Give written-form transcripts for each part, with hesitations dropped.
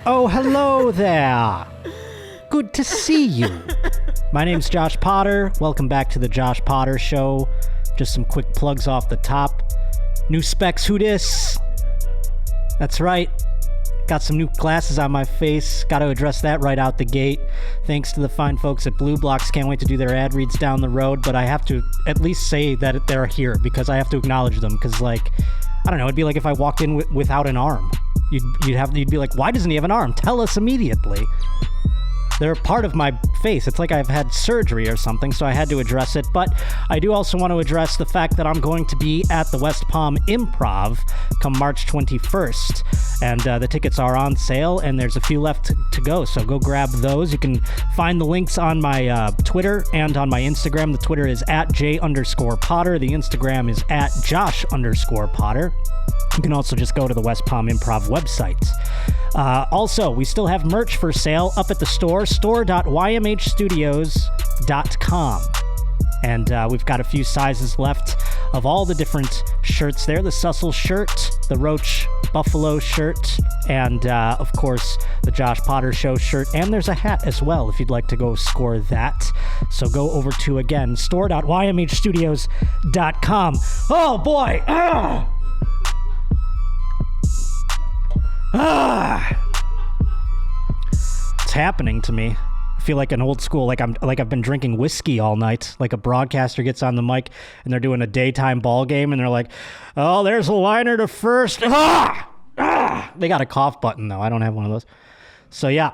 Oh, hello there. Good to see you. My name's Josh Potter. Welcome back to the Josh Potter Show. Just some quick plugs off the top. New specs, who dis? That's right. Got some new glasses on my face. Got to address that right out the gate. Thanks to the fine folks at Blue Blocks. Can't wait to do their ad reads down the road, but I have to at least say that they're here because I have to acknowledge them because, like, I don't know, it'd be like if I walked in without an arm. You'd be like, why doesn't he have an arm? Tell us immediately. They're part of my face. It's like I've had surgery or something, so I had to address it. But I do also want to address the fact that I'm going to be at the West Palm Improv come March 21st. And the tickets are on sale, and there's a few left to go, so go grab those. You can find the links on my Twitter and on my Instagram. The Twitter is @J_Potter. The Instagram is @Josh_Potter. You can also just go to the West Palm Improv website. Also, we still have merch for sale up at the store, store.ymhstudios.com. And we've got a few sizes left of all the different shirts there. The Sussel shirt, the Roach Buffalo shirt, and, of course, the Josh Potter Show shirt. And there's a hat as well if you'd like to go score that. So go over to, again, store.ymhstudios.com. Oh, boy! It's happening to me. I feel like an old school, like I've been drinking whiskey all night. Like a broadcaster gets on the mic and they're doing a daytime ball game and they're like, "Oh, there's a liner to first." They got a cough button though. I don't have one of those. So yeah,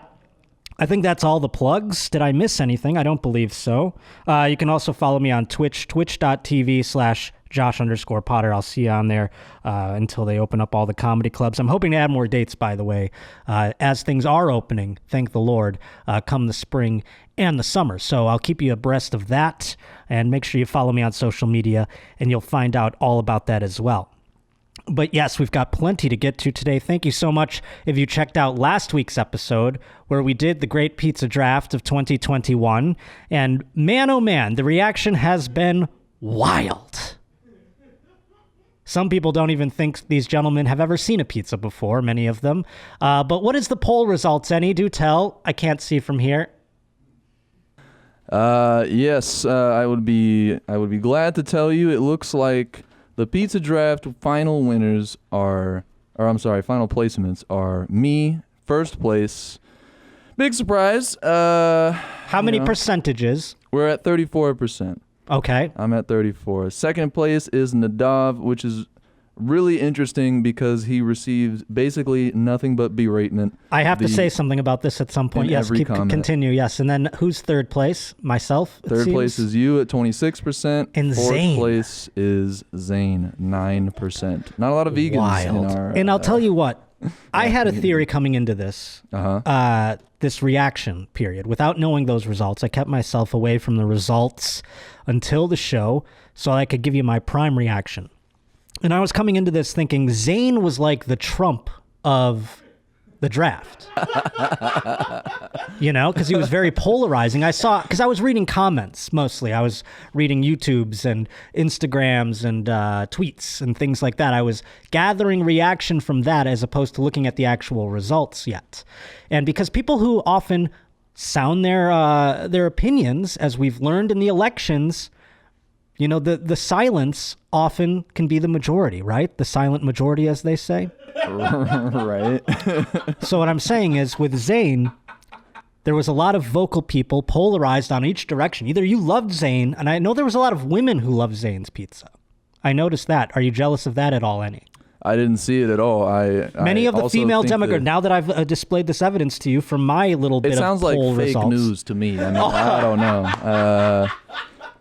I think that's all the plugs. Did I miss anything? I don't believe so. You can also follow me on Twitch, twitch.tv/Josh_Potter. I'll see you on there until they open up all the comedy clubs. I'm hoping to add more dates, by the way, as things are opening, thank the Lord, come the spring and the summer. So I'll keep you abreast of that, and make sure you follow me on social media, and you'll find out all about that as well. But yes, we've got plenty to get to today. Thank you so much if you checked out last week's episode where we did the Great Pizza Draft of 2021. And man, oh man, the reaction has been wild. Some people don't even think these gentlemen have ever seen a pizza before, many of them. But what is the poll results, Any? Do tell. I can't see from here. Yes, I would be glad to tell you it looks like the Pizza Draft final winners final placements are me, first place. Big surprise. How many percentages? We're at 34%. Okay. I'm at 34. Second place is Nadav, which is really interesting because he receives basically nothing but beratement. I have to say something about this at some point. Yes, continue. Yes, and then who's third place? Myself. Third place is you at 26%. And fourth Zane. place is Zane, 9%. Not a lot of vegans in our. And I'll tell you what. I had a theory coming into this. This reaction period. Without knowing those results, I kept myself away from the results until the show so I could give you my prime reaction. And I was coming into this thinking Zane was like the Trump of the draft. You know, because he was very polarizing. Because I was reading comments mostly. I was reading YouTubes and Instagrams and tweets and things like that. I was gathering reaction from that as opposed to looking at the actual results yet. And because people who often sound their opinions, as we've learned in the elections, you know, the silence often can be the majority, right? The silent majority, as they say. Right. So what I'm saying is, with Zane, there was a lot of vocal people polarized on each direction. Either you loved Zane, and I know there was a lot of women who loved Zane's pizza. I noticed that. Are you jealous of that at all, Any? I didn't see it at all. Many of the female demographic. Now that I've displayed this evidence to you from my little bit of poll results. It sounds like fake news to me. I mean, I don't know.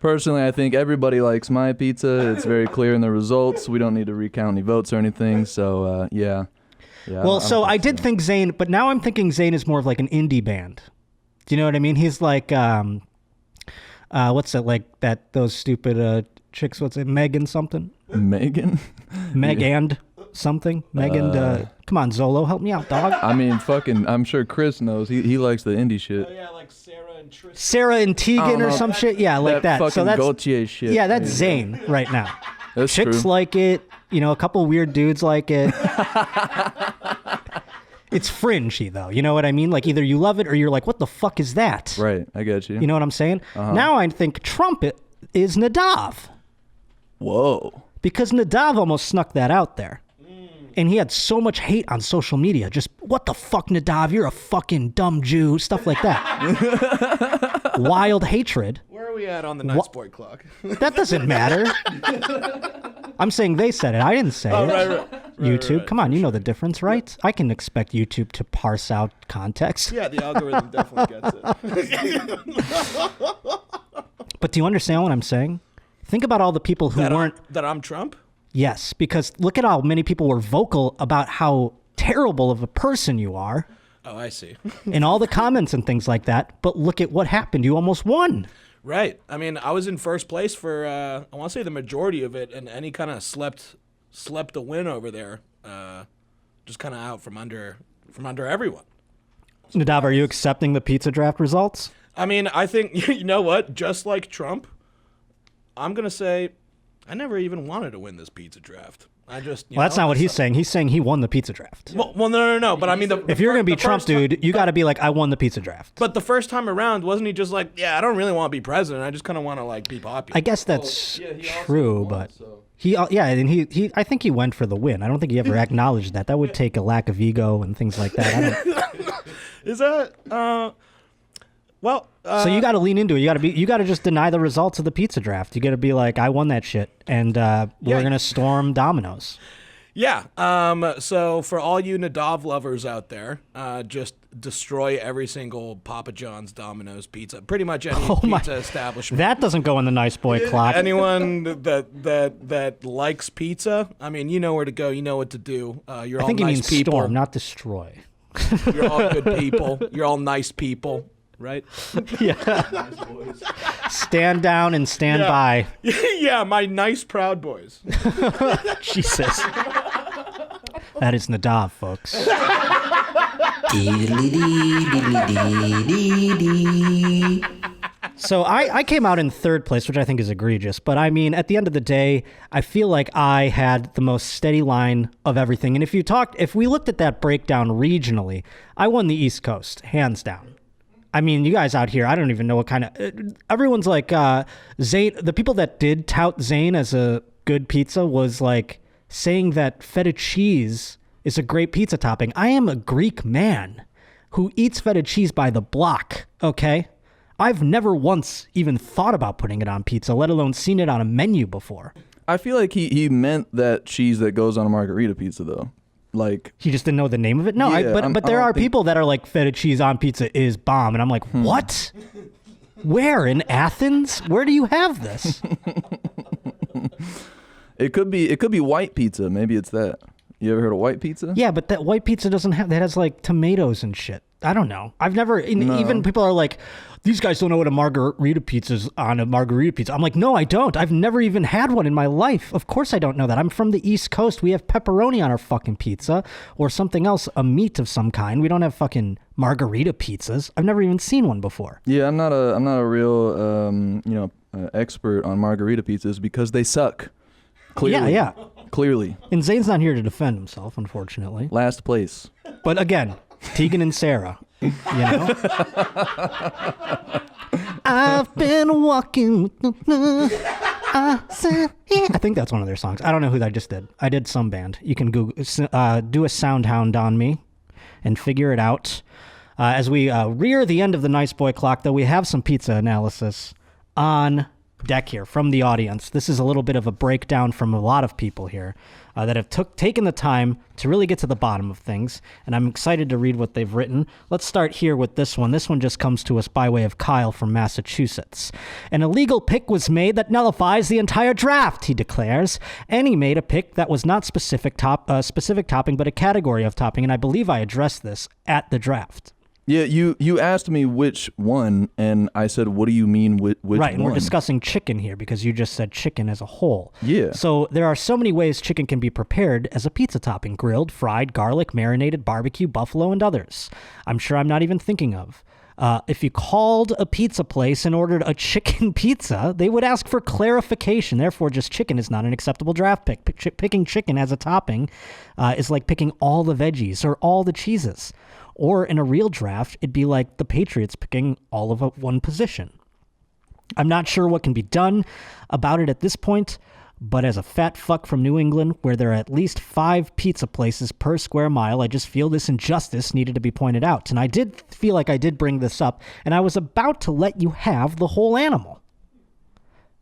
Personally, I think everybody likes my pizza. It's very clear in the results. We don't need to recount any votes or anything. So, yeah. Well, I did think Zane, but now I'm thinking Zane is more of like an indie band. Do you know what I mean? He's like, what's it like that? Those stupid chicks. What's it? Megan something. Megan. Meg and something. Megan. Come on, Zolo, help me out, dog. I mean, I'm sure Chris knows. He likes the indie shit. Oh yeah, like Sarah and Tristan. Sarah and Tegan or some shit. Yeah, like that. Fucking So that's Gaultier shit. Yeah, that's Zane right now. That's Chicks true. like it. You know, a couple weird dudes like it. It's fringy, though. You know what I mean? Like, either you love it or you're like, what the fuck is that? Right, I get you. You know what I'm saying? Now I think Trump is Nadav. Whoa. Because Nadav almost snuck that out there. And he had so much hate on social media. Just, what the fuck, Nadav? You're a fucking dumb Jew. Stuff like that. Wild hatred. Where are we at on the nice boy clock? That doesn't matter. I'm saying they said it. I didn't say it. Right, YouTube. right. Come on, you know the difference, right? I can expect YouTube to parse out context. Yeah, the algorithm definitely gets it. But do you understand what I'm saying? Think about all the people who weren't... That I'm Trump? Yes, because look at how many people were vocal about how terrible of a person you are. Oh, I see. In all the comments and things like that. But look at what happened. You almost won. Right. I mean, I was in first place for, I want to say the majority of it, and any kind of slept the win over there, just kind of out from under everyone. Nadav, are you accepting the pizza draft results? I mean, I think, you know what? Just like Trump, I'm going to say I never even wanted to win this pizza draft. I just, Well, that's not what he's saying. He's saying he won the pizza draft. Well, no. But I mean, If you're going to be Trump, dude, you got to be like, I won the pizza draft. But the first time around, wasn't he just like, yeah, I don't really want to be president. I just kind of want to like be popular. I guess that's He also true, won, but so. and he I think he went for the win. I don't think he ever acknowledged that. That would take a lack of ego and things like that. Is that well? So you got to lean into it. You got to just deny the results of the pizza draft. You got to be like, I won that shit, and we're gonna storm Domino's. Yeah. So for all you Nadav lovers out there, just destroy every single Papa John's, Domino's, pizza, pretty much any pizza establishment. That doesn't go in the nice boy clock. Anyone that likes pizza, I mean, you know where to go. You know what to do. You're I all think he nice means people. storm, not destroy. You're all good people. You're all nice people, right? Yeah. Stand down and stand by. Yeah, my nice proud boys. Jesus. That is Nadav, folks. So I came out in third place, which I think is egregious. But I mean, at the end of the day, I feel like I had the most steady line of everything. And if we looked at that breakdown regionally, I won the East Coast, hands down. I mean, you guys out here, I don't even know what kind of... everyone's like, Zane, the people that did tout Zane as a good pizza was like saying that feta cheese is a great pizza topping. I am a Greek man who eats feta cheese by the block, okay? I've never once even thought about putting it on pizza, let alone seen it on a menu before. I feel like he meant that cheese that goes on a margarita pizza, though. Like, he just didn't know the name of it? No, yeah, but there are people that are like, feta cheese on pizza is bomb. And I'm like, what? Where? In Athens? Where do you have this? it could be white pizza. Maybe it's that. You ever heard of white pizza? Yeah, but that white pizza doesn't have, that has like tomatoes and shit. I don't know. I've never, even people are like, these guys don't know what a margarita pizza is on a margarita pizza. I'm like, no, I don't. I've never even had one in my life. Of course I don't know that. I'm from the East Coast. We have pepperoni on our fucking pizza or something else, a meat of some kind. We don't have fucking margarita pizzas. I've never even seen one before. Yeah, I'm not a real expert on margarita pizzas because they suck. Clearly. Yeah. Clearly. And Zane's not here to defend himself, unfortunately. Last place. But again, Tegan and Sarah, you know? I've been walking with I think that's one of their songs. I don't know who I just did. I did some band. You can Google, do a sound hound on me and figure it out. As we rear the end of the nice boy clock, though, we have some pizza analysis on deck here from the audience. This is a little bit of a breakdown from a lot of people here that have taken the time to really get to the bottom of things, and I'm excited to read what they've written. Let's start here with this one. This one just comes to us by way of Kyle from Massachusetts. An illegal pick was made that nullifies the entire draft, he declares, and he made a pick that was not specific topping, but a category of topping, and I believe I addressed this at the draft. Yeah, you asked me which one, and I said, what do you mean which one? Right, and we're discussing chicken here because you just said chicken as a whole. Yeah. So there are so many ways chicken can be prepared as a pizza topping: grilled, fried, garlic, marinated, barbecue, buffalo, and others. I'm sure I'm not even thinking of. If you called a pizza place and ordered a chicken pizza, they would ask for clarification. Therefore, just chicken is not an acceptable draft pick. Picking chicken as a topping is like picking all the veggies or all the cheeses. Or in a real draft, it'd be like the Patriots picking all of one position. I'm not sure what can be done about it at this point, but as a fat fuck from New England, where there are at least 5 pizza places per square mile, I just feel this injustice needed to be pointed out. And I did feel like I did bring this up, and I was about to let you have the whole animal.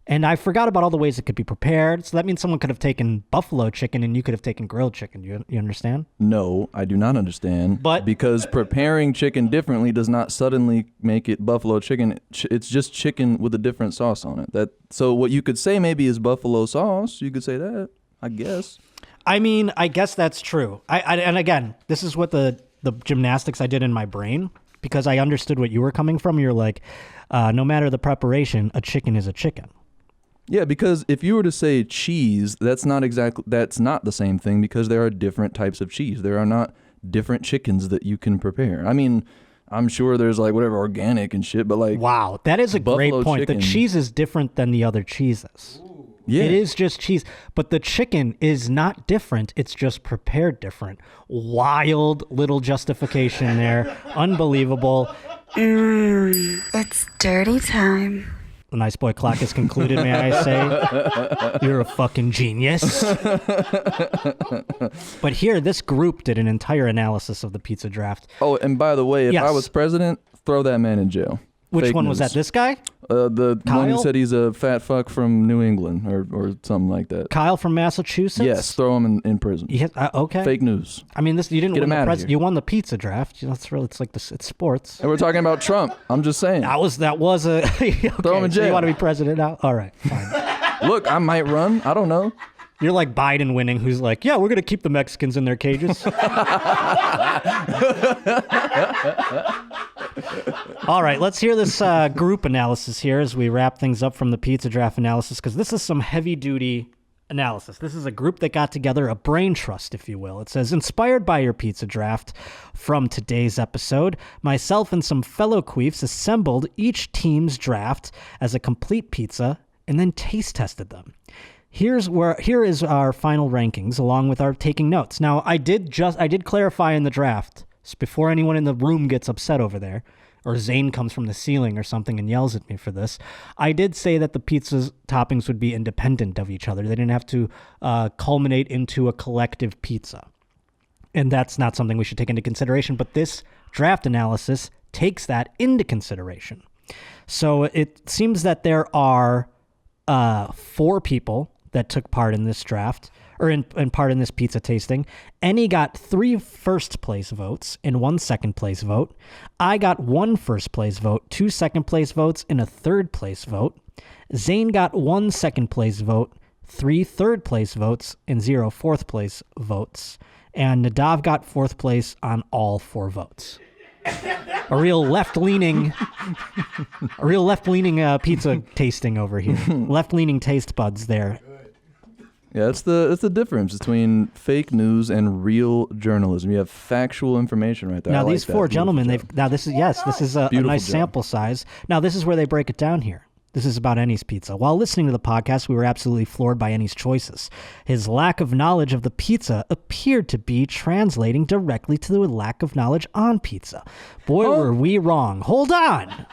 And I forgot about all the ways it could be prepared. So that means someone could have taken buffalo chicken and you could have taken grilled chicken. You understand? No, I do not understand. But because preparing chicken differently does not suddenly make it buffalo chicken. It's just chicken with a different sauce on it. So what you could say maybe is buffalo sauce. You could say that, I guess. I mean, I guess that's true. And again, this is what the gymnastics I did in my brain, because I understood what you were coming from. You're like, no matter the preparation, a chicken is a chicken. Yeah, because if you were to say cheese, that's not the same thing, because there are different types of cheese. There are not different chickens that you can prepare. I mean, I'm sure there's like whatever organic and shit, but like, wow, that is a great point. Chicken. The cheese is different than the other cheeses. Yeah. It is just cheese, but the chicken is not different. It's just prepared different. Wild little justification there. Unbelievable. It's dirty time. The Nice Boy Clock is concluded, may I say. You're a fucking genius. But here, this group did an entire analysis of the pizza draft. Oh, and by the way, if I was president, throw that man in jail. Which Fake one news. was that? This guy? The Kyle? one who said he's a fat fuck from New England or something like that. Kyle from Massachusetts? Yes, throw him in prison. Okay. Fake news. I mean, you didn't win the president. here. You won the pizza draft. It's like this. It's sports. And we're talking about Trump. I'm just saying. That was a. Okay, throw him in jail. So you want to be president now? All right, fine. Look, I might run. I don't know. You're like Biden winning, who's like, yeah, we're going to keep the Mexicans in their cages. All right, let's hear this group analysis here as we wrap things up from the pizza draft analysis, because this is some heavy-duty analysis. This is a group that got together, a brain trust, if you will. It says, inspired by your pizza draft from today's episode, myself and some fellow queefs assembled each team's draft as a complete pizza and then taste tested them. Here is our final rankings along with our taking notes. Now, I did clarify in the draft before anyone in the room gets upset over there, or Zane comes from the ceiling or something and yells at me for this. I did say that the pizza's toppings would be independent of each other. They didn't have to culminate into a collective pizza. And that's not something we should take into consideration, but this draft analysis takes that into consideration. So it seems that there are 4 people that took part in this draft, or in part in this pizza tasting. Ennie got 3 first place votes and 1 second place vote. I got 1 first place vote, 2 second place votes, and a third place vote. Zane got 1 second place vote, 3 third place votes, and 0 fourth place votes. And Nadav got 4th place on all 4 votes. A real left-leaning pizza tasting over here. Left-leaning taste buds there. Yeah, that's the difference between fake news and real journalism. You have factual information right there. Now, I these like 4 that. gentlemen, this is a nice sample size. Now, this is where they break it down here. This is about Ennie's pizza. While listening to the podcast, we were absolutely floored by Ennie's choices. His lack of knowledge of the pizza appeared to be translating directly to the lack of knowledge on pizza. Boy, were we wrong. Hold on.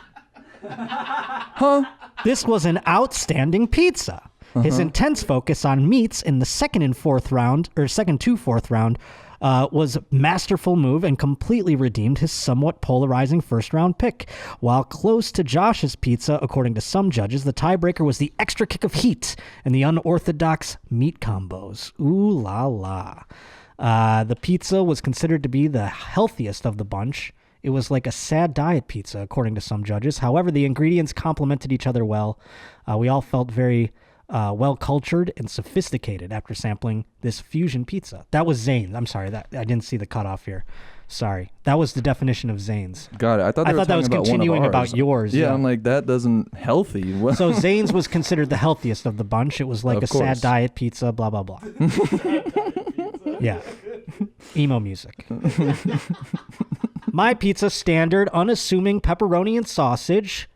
This was an outstanding pizza. His intense focus on meats in the second to fourth round was a masterful move and completely redeemed his somewhat polarizing first-round pick. While close to Josh's pizza, according to some judges, the tiebreaker was the extra kick of heat and the unorthodox meat combos. Ooh la la. The pizza was considered to be the healthiest of the bunch. It was like a sad diet pizza, according to some judges. However, the ingredients complemented each other well. We all felt very well-cultured and sophisticated after sampling this fusion pizza. That was Zane's. I'm sorry, that I didn't see the cutoff here. Sorry. That was the definition of Zane's. Got it. I thought that was continuing about yours. Yeah, I'm like, that doesn't healthy. So Zane's was considered the healthiest of the bunch. It was like sad diet pizza, blah, blah, blah. Yeah. Emo music. My pizza, standard, unassuming pepperoni and sausage.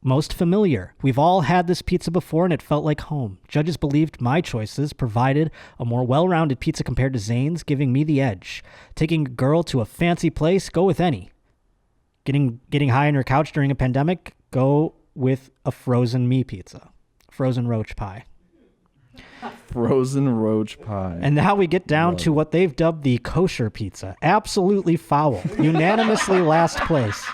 Most familiar. We've all had this pizza before and it felt like home. Judges believed my choices provided a more well-rounded pizza compared to Zane's, giving me the edge. Taking a girl to a fancy place, go with any. Getting high on your couch during a pandemic, go with a frozen me pizza. Frozen roach pie. Frozen roach pie. And now we get down to what they've dubbed the kosher pizza. Absolutely foul. Unanimously last place.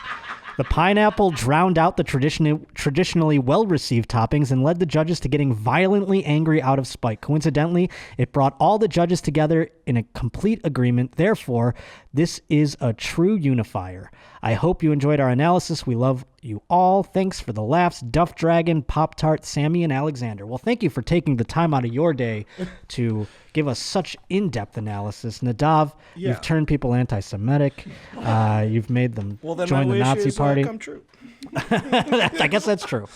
The pineapple drowned out the traditionally well-received toppings and led the judges to getting violently angry out of spite. Coincidentally, it brought all the judges together in a complete agreement. Therefore, this is a true unifier. I hope you enjoyed our analysis. We love you all. Thanks for the laughs, Duff Dragon, Pop-Tart, Sammy, and Alexander. Well, thank you for taking the time out of your day to give us such in-depth analysis. Nadav, you've turned people anti-Semitic. You've made them join the Nazi party. Come true. I guess that's true.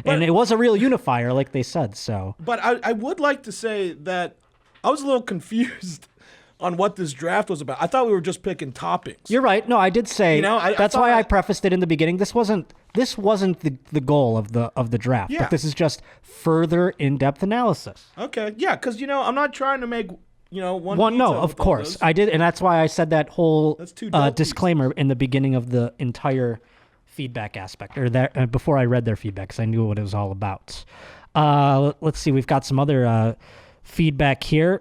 And it was a real unifier, like they said. So, But I would like to say that I was a little confused on what this draft was about. I thought we were just picking toppings. You're right. No, I did say that's why I thought prefaced it in the beginning. This wasn't the goal of the draft. Yeah. But this is just further in-depth analysis. Okay, yeah, because I'm not trying to make one. Well, no, pizza of with all course those. I did, and that's why I said that whole That's two dope disclaimer in the beginning of the entire feedback aspect, or that before I read their feedback, because I knew what it was all about. Let's see, we've got some other feedback here.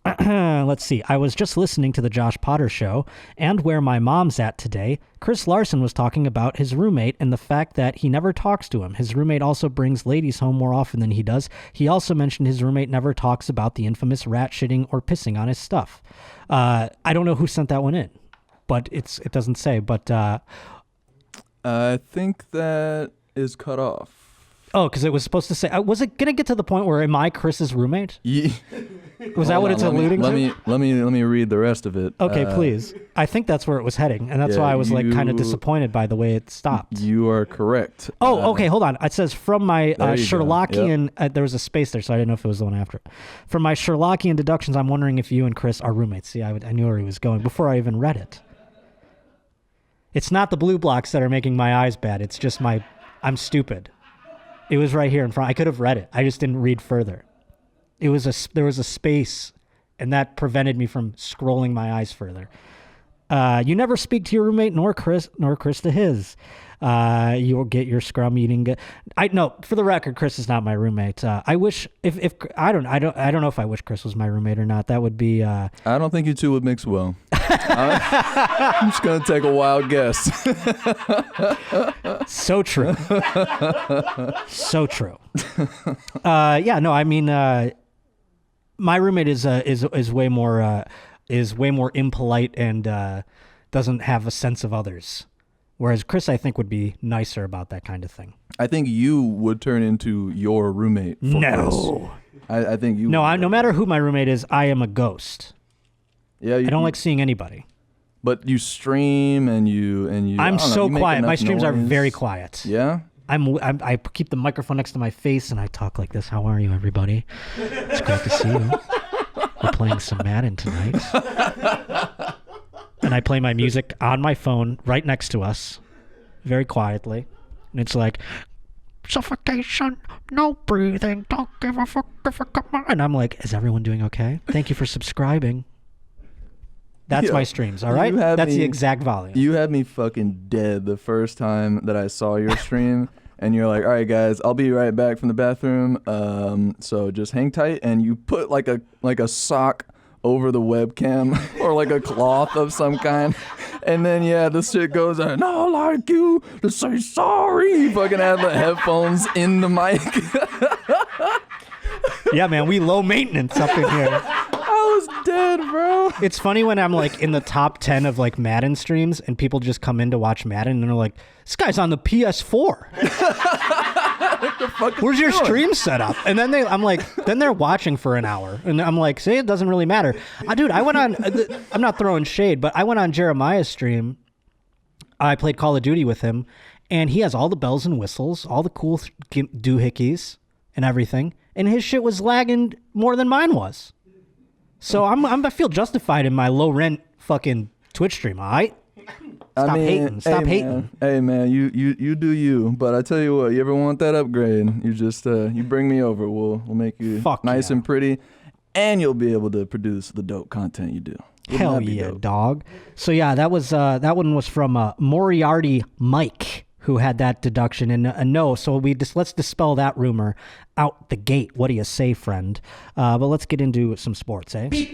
Let's see. I was just listening to the Josh Potter show and Where My Mom's At today. Chris Larson was talking about his roommate and the fact that he never talks to him. His roommate also brings ladies home more often than he does. He also mentioned his roommate never talks about the infamous rat shitting or pissing on his stuff. I don't know who sent that one in, but it doesn't say. But I think that is cut off. oh, because it was supposed to say. Was it gonna get to the point where am I Chris's roommate? Was that what it's alluding to? Let me read the rest of it. Okay, please. I think that's where it was heading, and that's why I was kind of disappointed by the way it stopped. You are correct. Oh, okay, hold on. It says from my There you go. Sherlockian. There was a space there, so I didn't know if it was the one after it. From my Sherlockian deductions, I'm wondering if you and Chris are roommates. See, I knew where he was going before I even read it. It's not the blue blocks that are making my eyes bad. It's just I'm stupid. It was right here in front. I could have read it. I just didn't read further. There was a space, and that prevented me from scrolling my eyes further. You never speak to your roommate, nor Chris to his. You'll get your scrum eating. No, for the record, Chris is not my roommate. I wish if I don't know if I wish Chris was my roommate or not. That would be. I don't think you two would mix well. I'm just gonna take a wild guess. So true. So true. Yeah. No. I mean, my roommate is way more impolite and doesn't have a sense of others. Whereas Chris, I think, would be nicer about that kind of thing. I think you would turn into your roommate. No. I think you. No, no matter who my roommate is, I am a ghost. Yeah. I don't like seeing anybody. But you stream and you. I'm so quiet. My streams are noise. very quiet. Yeah. I keep the microphone next to my face and I talk like this. How are you, everybody? It's great to see you. We're playing some Madden tonight. And I play my music on my phone right next to us, very quietly. And it's like, suffocation, no breathing, don't give a fuck if I come on. And I'm like, is everyone doing okay? Thank you for subscribing. That's my streams, all right? That's the exact volume. You had me fucking dead the first time that I saw your stream. And you're like, all right, guys, I'll be right back from the bathroom. So just hang tight. And you put like a sock over the webcam or like a cloth of some kind. And then, this shit goes, and I like you to say sorry. You fucking have the headphones in the mic. Yeah, man, we low maintenance up in here. I was dead, bro. It's funny when I'm like in the top 10 of like Madden streams and people just come in to watch Madden and they're like, this guy's on the PS4. Where's your stream set up? And then then they're watching for an hour. And I'm like, see, it doesn't really matter. Dude, I went on, I'm not throwing shade, but I went on Jeremiah's stream. I played Call of Duty with him and he has all the bells and whistles, all the cool doohickeys and everything. And his shit was lagging more than mine was. So I feel justified in my low rent fucking Twitch stream, all right? Stop hating. Stop hating. Hey man, you do you. But I tell you what, you ever want that upgrade? You just you bring me over. We'll make you nice and pretty, and you'll be able to produce the dope content you do. Hell yeah, dog. So yeah, that that one was from Moriarty Mike, who had that deduction, and no. So let's dispel that rumor out the gate. What do you say, friend? But let's get into some sports, eh? This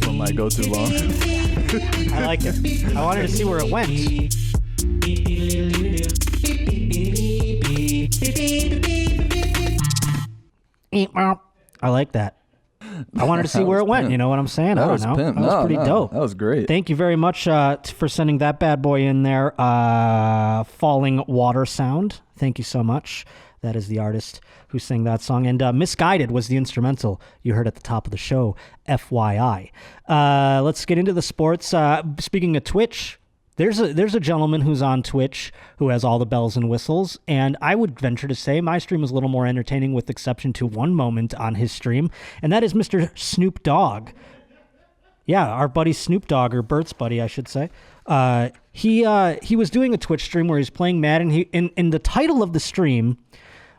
one might go too long. I like it. I wanted to see where it went. I like that. I wanted to see where it went. You know what I'm saying? I don't know. Pimp. That was pretty dope. That was great. Thank you very much for sending that bad boy in there. Falling Water Sound. Thank you so much. That is the artist who sang that song. And Misguided was the instrumental you heard at the top of the show, FYI. Let's get into the sports. Speaking of Twitch, there's a gentleman who's on Twitch who has all the bells and whistles. And I would venture to say my stream is a little more entertaining with exception to one moment on his stream. And that is Mr. Snoop Dogg. Yeah, our buddy Snoop Dogg, or Bert's buddy, I should say. He was doing a Twitch stream where he's playing Madden. In the title of the stream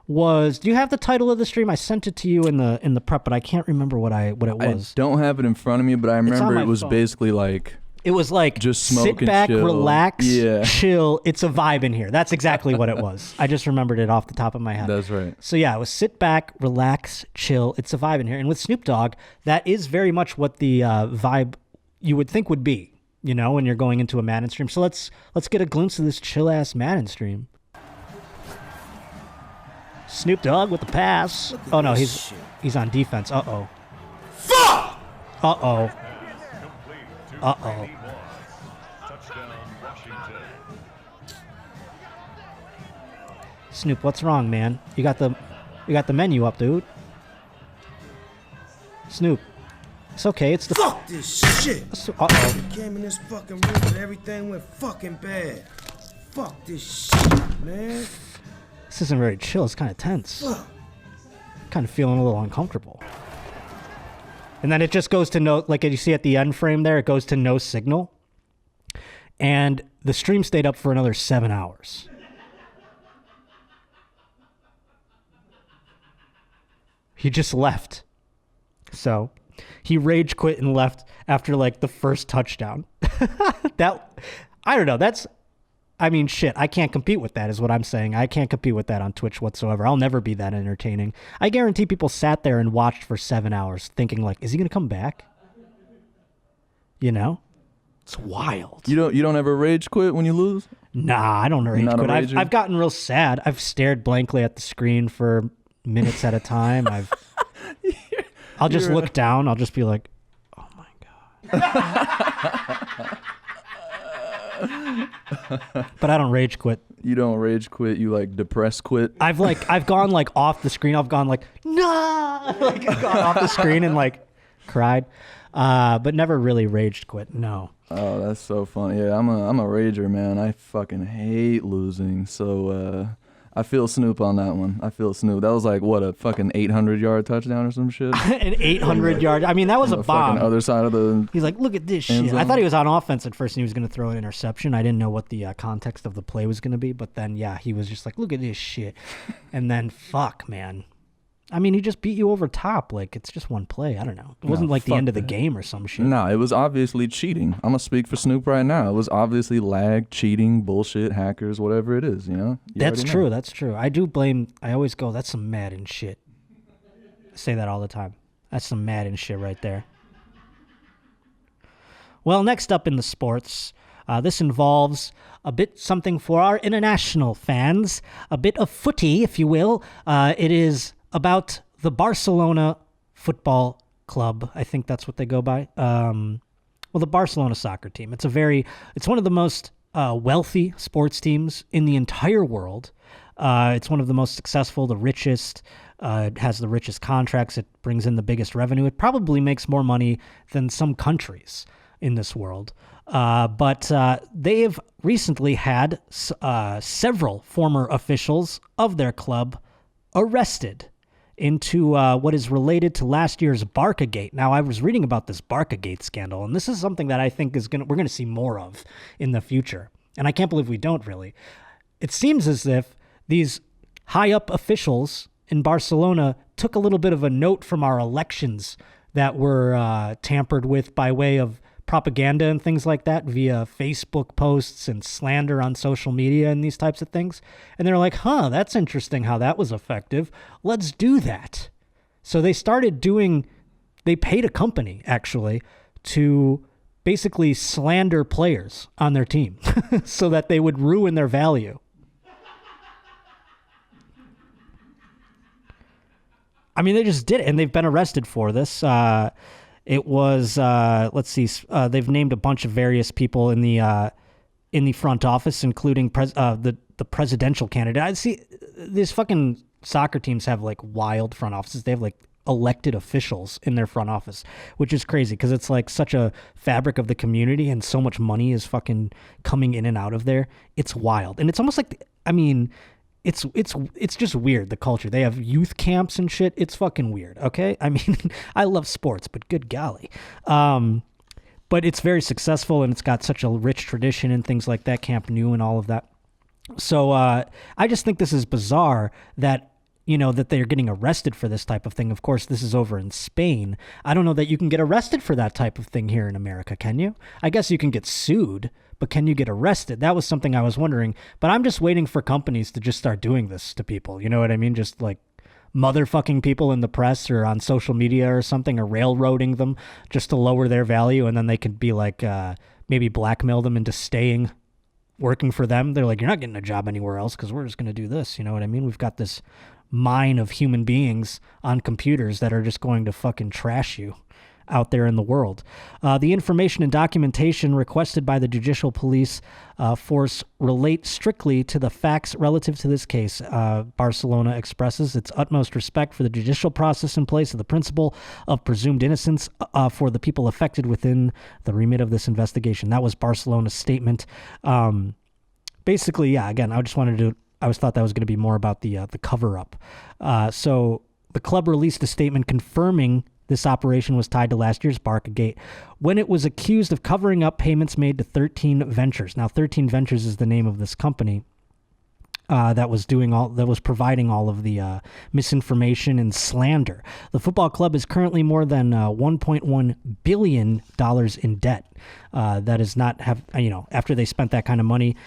was, do you have the title of the stream? I sent it to you in the prep, but I can't remember what it was. I don't have it in front of me, but I remember it was phone. Basically like, it was like, just smoke sit and back, chill. relax, chill. It's a vibe in here. That's exactly what it was. I just remembered it off the top of my head. That's right. So yeah, it was sit back, relax, chill. It's a vibe in here. And with Snoop Dogg, that is very much what the vibe you would think would be, you know, when you're going into a Madden stream. So let's get a glimpse of this chill ass Madden stream. Snoop Dogg with the pass. Oh no, he's on defense. Uh-oh. Fuck! Uh-oh. Uh-oh. Snoop, what's wrong, man? You got the menu up, dude. Snoop. It's okay, it's the... Fuck this shit! Uh-oh. Came in this fucking room and everything went fucking bad. Fuck this shit, man. This isn't very chill, it's kind of tense. Kind of feeling a little uncomfortable. And then it just goes to no, like you see at the end frame there, it goes to no signal. And the stream stayed up for another 7 hours. He just left. So he rage quit and left after like the first touchdown. I don't know. I mean, shit, I can't compete with that is what I'm saying. I can't compete with that on Twitch whatsoever. I'll never be that entertaining. I guarantee people sat there and watched for 7 hours thinking like, is he going to come back? You know? It's wild. You don't ever rage quit when you lose? Nah, I don't rage quit. I've gotten real sad. I've stared blankly at the screen for minutes at a time. I'll just look down. I'll just be like, oh my God. But I don't rage quit. You don't rage quit. You like depress quit. I've gone like off the screen. I've gone like, nah, like I've gone off the screen and like cried, but never really raged quit. No. Oh, that's so funny. Yeah, I'm a rager, man. I fucking hate losing. So I feel Snoop on that one. I feel Snoop. That was like, what, a fucking 800-yard touchdown or some shit? An 800-yard. I mean, that was a bomb. Fucking other side of the... He's like, look at this shit. zone. I thought he was on offense at first and he was going to throw an interception. I didn't know what the context of the play was going to be. But then, yeah, he was just like, look at this shit. And then, fuck, man. I mean, he just beat you over top. Like, it's just one play. I don't know. It wasn't like the end of the game or some shit. No, it was obviously cheating. I'm going to speak for Snoop right now. It was obviously lag, cheating, bullshit, hackers, whatever it is, you know? That's true. That's true. I always go, that's some Madden shit. I say that all the time. That's some Madden shit right there. Well, next up in the sports, this involves a bit something for our international fans, a bit of footy, if you will. It is about the Barcelona Football Club. I think that's what they go by. Well, the Barcelona soccer team. It's one of the most wealthy sports teams in the entire world. It's one of the most successful, the richest, It has the richest contracts. It brings in the biggest revenue. It probably makes more money than some countries in this world. But they have recently had several former officials of their club arrested into what is related to last year's Barca Gate. Now, I was reading about this Barca Gate scandal, and this is something that I think we're going to see more of in the future. And I can't believe we don't really. It seems as if these high-up officials in Barcelona took a little bit of a note from our elections that were tampered with by way of propaganda and things like that via Facebook posts and slander on social media and these types of things. And they're like, that's interesting how that was effective. Let's do that. So they paid a company, actually, to basically slander players on their team so that they would ruin their value. I mean, they just did it, and they've been arrested for this. It was, they've named a bunch of various people in the front office, including the presidential candidate. I see these fucking soccer teams have like wild front offices. They have like elected officials in their front office, which is crazy because it's like such a fabric of the community and so much money is fucking coming in and out of there. It's wild. And it's almost like, it's just weird, the culture. They have youth camps and shit. It's fucking weird, okay? I mean, I love sports, but good golly. But it's very successful, and it's got such a rich tradition and things like that, Camp Nou and all of that. So I just think this is bizarre that, that they're getting arrested for this type of thing. Of course, this is over in Spain. I don't know that you can get arrested for that type of thing here in America, can you? I guess you can get sued, but can you get arrested? That was something I was wondering. But I'm just waiting for companies to just start doing this to people. You know what I mean? Just like motherfucking people in the press or on social media or something, or railroading them just to lower their value. And then they could be like, maybe blackmail them into staying working for them. They're like, you're not getting a job anywhere else because we're just going to do this. You know what I mean? We've got this mine of human beings on computers that are just going to fucking trash you out there in the world. The information and documentation requested by the judicial police force relate strictly to the facts relative to this case. Barcelona expresses its utmost respect for the judicial process in place of the principle of presumed innocence for the people affected within the remit of this investigation. That was Barcelona's statement. Basically, yeah, again, I thought that was going to be more about the cover-up. So the club released a statement confirming this operation was tied to last year's Barca Gate when it was accused of covering up payments made to 13 Ventures. Now, 13 Ventures is the name of this company that was providing all of the misinformation and slander. The football club is currently more than $1.1 billion in debt. That is not after they spent that kind of money,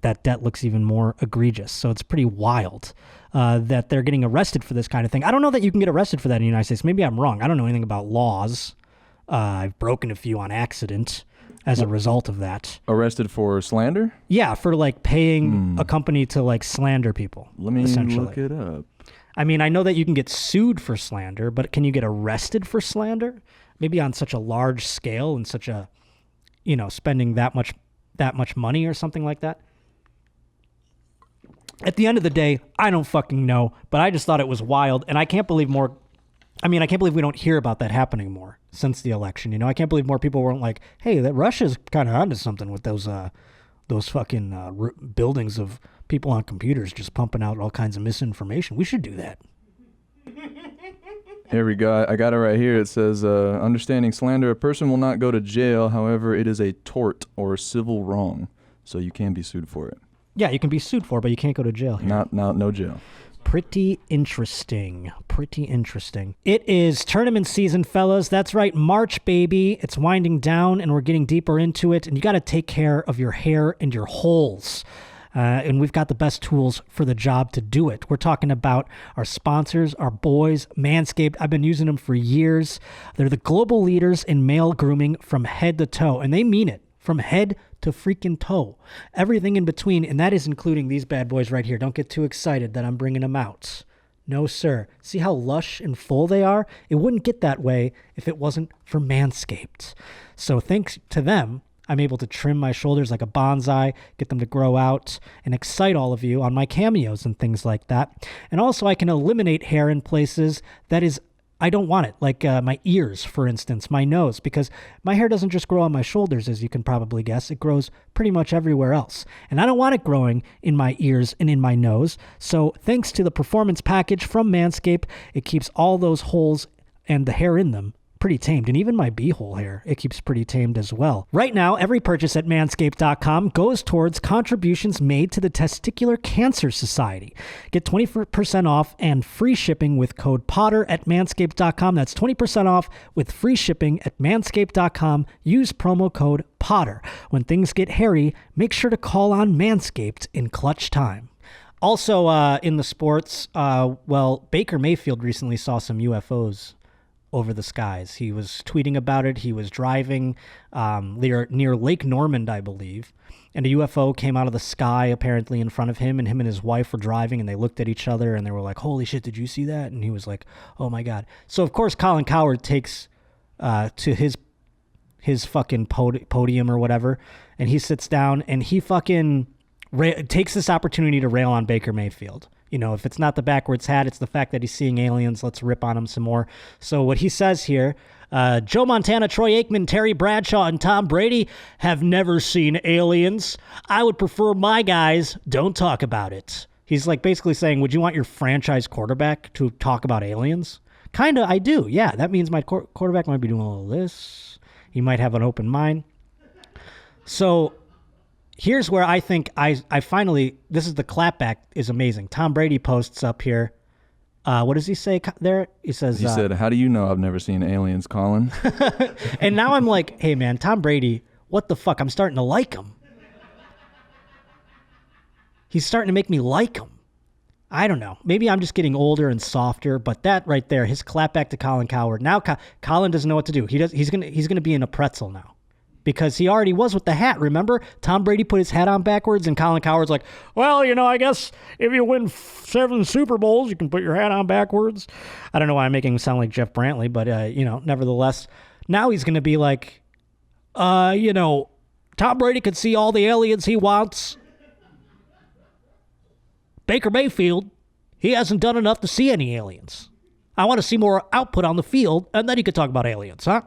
that debt looks even more egregious. So it's pretty wild that they're getting arrested for this kind of thing. I don't know that you can get arrested for that in the United States. Maybe I'm wrong. I don't know anything about laws. I've broken a few on accident as a result of that. Arrested for slander? Yeah, for like paying a company to like slander people. Let me look it up. I mean, I know that you can get sued for slander, but can you get arrested for slander? Maybe on such a large scale and such a, spending that much money or something like that. At the end of the day, I don't fucking know, but I just thought it was wild, and I can't believe we don't hear about that happening more since the election. I can't believe more people weren't like, hey, that Russia's kind of onto something with those fucking buildings of people on computers just pumping out all kinds of misinformation. We should do that. Here we go. I got it right here. It says, understanding slander, a person will not go to jail. However, it is a tort or civil wrong, so you can be sued for it. Yeah, you can be sued for it, but you can't go to jail here. No jail. Pretty interesting. It is tournament season, fellas. That's right, March, baby. It's winding down, and we're getting deeper into it, and you got to take care of your hair and your holes. And we've got the best tools for the job to do it. We're talking about our sponsors, our boys, Manscaped. I've been using them for years. They're the global leaders in male grooming from head to toe, and they mean it. From head to freaking toe. Everything in between, and that is including these bad boys right here. Don't get too excited that I'm bringing them out. No, sir. See how lush and full they are? It wouldn't get that way if it wasn't for Manscaped. So thanks to them, I'm able to trim my shoulders like a bonsai, get them to grow out, and excite all of you on my cameos and things like that. And also I can eliminate hair in places that is I don't want it, like my ears, for instance, my nose, because my hair doesn't just grow on my shoulders, as you can probably guess. It grows pretty much everywhere else. And I don't want it growing in my ears and in my nose. So thanks to the performance package from Manscaped, it keeps all those holes and the hair in them pretty tamed. And even my beehole hair, it keeps pretty tamed as well. Right now, every purchase at manscaped.com goes towards contributions made to the Testicular Cancer Society. Get 20% off and free shipping with code Potter at manscaped.com. That's 20% off with free shipping at manscaped.com. Use promo code Potter. When things get hairy, make sure to call on Manscaped in clutch time. Also, in the sports, Baker Mayfield recently saw some UFOs over the skies. He was tweeting about it. He was driving near Lake Normand, I believe, and a UFO came out of the sky apparently in front of him, and his wife were driving, and they looked at each other, and they were like, holy shit, did you see that? And he was like, oh my God. So, of course, Colin Cowherd takes to his fucking podium or whatever, and he sits down, and he fucking takes this opportunity to rail on Baker Mayfield. You know, if it's not the backwards hat, it's the fact that he's seeing aliens. Let's rip on him some more. So what he says here, Joe Montana, Troy Aikman, Terry Bradshaw, and Tom Brady have never seen aliens. I would prefer my guys don't talk about it. He's like basically saying, would you want your franchise quarterback to talk about aliens? Kind of, I do. Yeah, that means my quarterback might be doing a little this. He might have an open mind. So here's where I think I finally, this is the clapback is amazing. Tom Brady posts up here. What does he say there? He says, he said, how do you know I've never seen aliens, Colin? And now I'm like, hey man, Tom Brady, what the fuck? I'm starting to like him. He's starting to make me like him. I don't know. Maybe I'm just getting older and softer, but that right there, his clapback to Colin Cowherd. Now Colin doesn't know what to do. He's gonna be in a pretzel now. Because he already was with the hat, remember? Tom Brady put his hat on backwards, and Colin Cowherd's like, well, you know, I guess if you win 7 Super Bowls, you can put your hat on backwards. I don't know why I'm making him sound like Jeff Brantley, but, nevertheless, now he's going to be like, Tom Brady could see all the aliens he wants. Baker Mayfield, he hasn't done enough to see any aliens. I want to see more output on the field, and then he could talk about aliens, huh?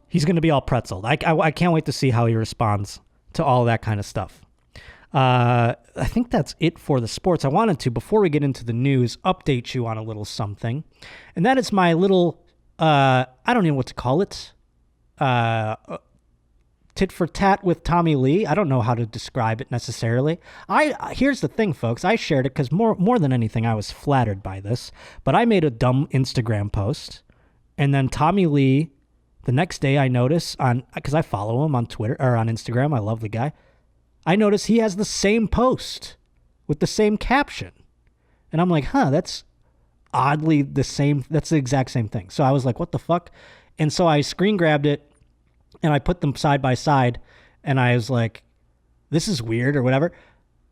He's going to be all pretzeled. I can't wait to see how he responds to all that kind of stuff. I think that's it for the sports. I wanted to, before we get into the news, update you on a little something. And that is my little, I don't know what to call it, tit for tat with Tommy Lee. I don't know how to describe it necessarily. Here's the thing, folks. I shared it because more than anything, I was flattered by this. But I made a dumb Instagram post. And then Tommy Lee, the next day I notice because I follow him on Twitter or on Instagram. I love the guy. I notice he has the same post with the same caption. And I'm like, that's oddly the same. That's the exact same thing. So I was like, what the fuck? And so I screen grabbed it and I put them side by side. And I was like, this is weird or whatever.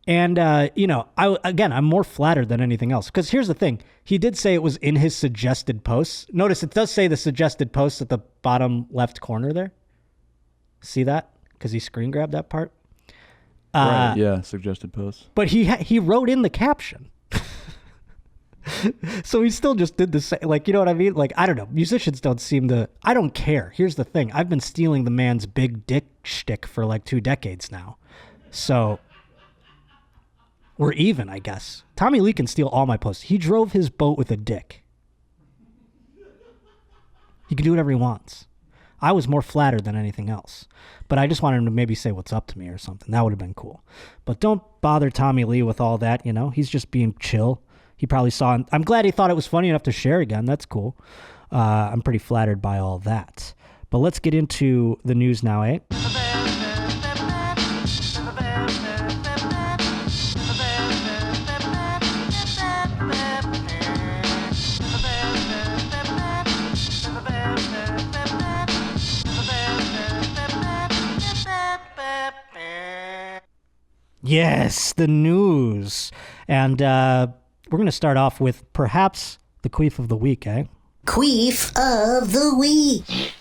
And, I'm more flattered than anything else. Because here's the thing. He did say it was in his suggested posts. Notice it does say the suggested posts at the bottom left corner there. See that? Because he screen grabbed that part. Right, yeah, suggested posts. But he wrote in the caption. So he still just did the same. Like, you know what I mean? Like, I don't know. Musicians don't seem to. I don't care. Here's the thing. I've been stealing the man's big dick shtick for like 2 decades now. So we're even, I guess. Tommy Lee can steal all my posts. He drove his boat with a dick. He can do whatever he wants. I was more flattered than anything else. But I just wanted him to maybe say what's up to me or something. That would have been cool. But don't bother Tommy Lee with all that, He's just being chill. He probably saw it. I'm glad he thought it was funny enough to share again. That's cool. I'm pretty flattered by all that. But let's get into the news now, eh? Yes, the news. And we're going to start off with perhaps the queef of the week, eh? Queef of the week.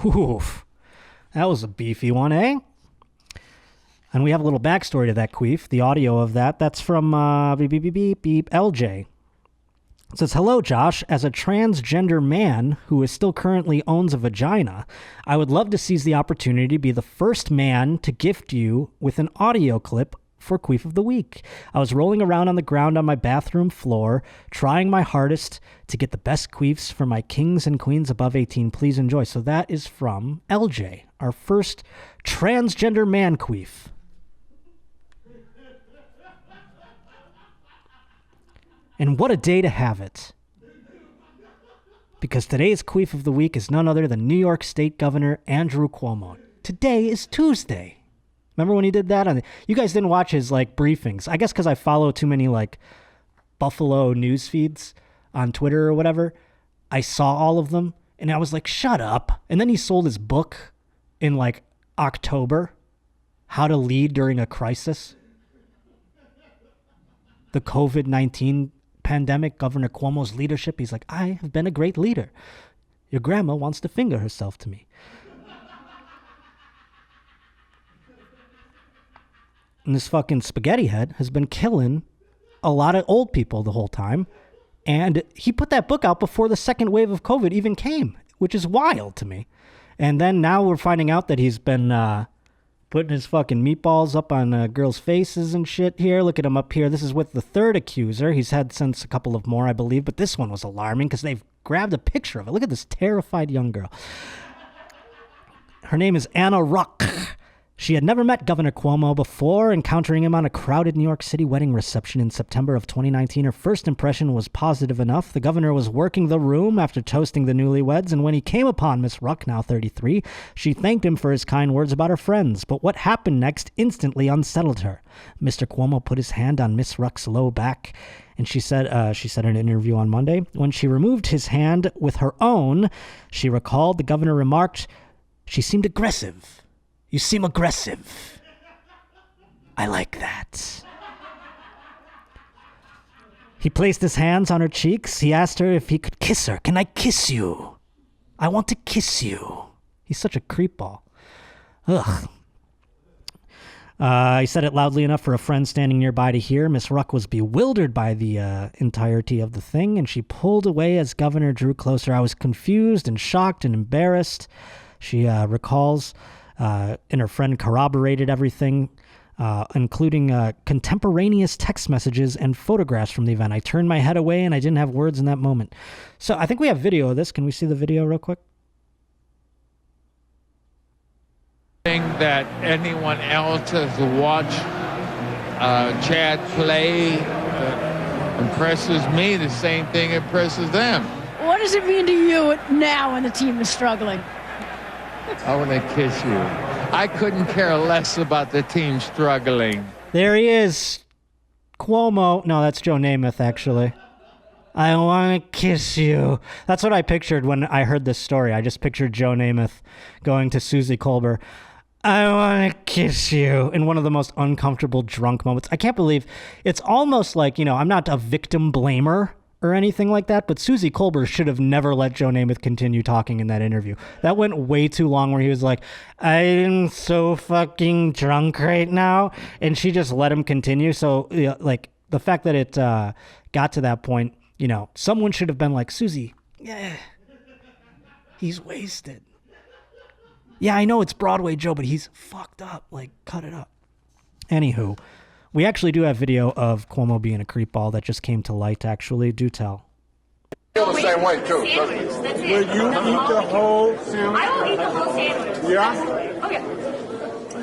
Oof. That was a beefy one, eh? And we have a little backstory to that, Queef. The audio of that. That's from beep, beep, beep, beep, beep, LJ. It says, hello, Josh. As a transgender man who is still currently owns a vagina, I would love to seize the opportunity to be the first man to gift you with an audio clip for Queef of the Week. I was rolling around on the ground on my bathroom floor, trying my hardest to get the best queefs for my kings and queens above 18. Please enjoy. So that is from LJ, our first transgender man queef. And what a day to have it. Because today's Queef of the Week is none other than New York State Governor Andrew Cuomo. Today is Tuesday. Remember when he did that? You guys didn't watch his briefings. I guess because I follow too many Buffalo news feeds on Twitter or whatever. I saw all of them and I was like, shut up. And then he sold his book in October, How to Lead During a Crisis. The COVID-19 pandemic, Governor Cuomo's leadership. He's like, I have been a great leader. Your grandma wants to finger herself to me. And this fucking spaghetti head has been killing a lot of old people the whole time. And he put that book out before the second wave of COVID even came, which is wild to me. And then now we're finding out that he's been putting his fucking meatballs up on girls' faces and shit here. Look at him up here. This is with the third accuser. He's had since a couple of more, I believe. But this one was alarming because they've grabbed a picture of it. Look at this terrified young girl. Her name is Anna Ruck. She had never met Governor Cuomo before. Encountering him on a crowded New York City wedding reception in September of 2019, her first impression was positive enough. The governor was working the room after toasting the newlyweds, and when he came upon Miss Ruck, now 33, she thanked him for his kind words about her friends. But what happened next instantly unsettled her. Mr. Cuomo put his hand on Miss Ruck's low back, and she said in an interview on Monday, when she removed his hand with her own, she recalled the governor remarked, "She seemed aggressive. You seem aggressive. I like that." He placed his hands on her cheeks. He asked her if he could kiss her. "Can I kiss you? I want to kiss you." He's such a creepball. Ugh. He said it loudly enough for a friend standing nearby to hear. Miss Ruck was bewildered by the entirety of the thing, and she pulled away as Governor drew closer. "I was confused and shocked and embarrassed," she recalls. And her friend corroborated everything, including contemporaneous text messages and photographs from the event. "I turned my head away and I didn't have words in that moment." So I think we have video of this. Can we see the video real quick? That anyone else has watched Chad play impresses me. The same thing impresses them. What does it mean to you now when the team is struggling? I want to kiss you. I couldn't care less about the team struggling. There he is. Cuomo. No, that's Joe Namath, actually. "I want to kiss you." That's what I pictured when I heard this story. I just pictured Joe Namath going to Susie Colbert. "I want to kiss you," in one of the most uncomfortable drunk moments. I can't believe it's almost like, I'm not a victim blamer or anything like that, but Susie Colbert should have never let Joe Namath continue talking in that interview. That went way too long where he was like, "I'm so fucking drunk right now," and she just let him continue. So, the fact that it got to that point, someone should have been like, "Susie, yeah, he's wasted. Yeah, I know it's Broadway Joe, but he's fucked up. Cut it up." Anywho, we actually do have video of Cuomo being a creepball that just came to light, actually. Do tell. Feel the same way, too. Will you eat the whole sandwich? I will eat the whole sandwich. Yeah? Okay.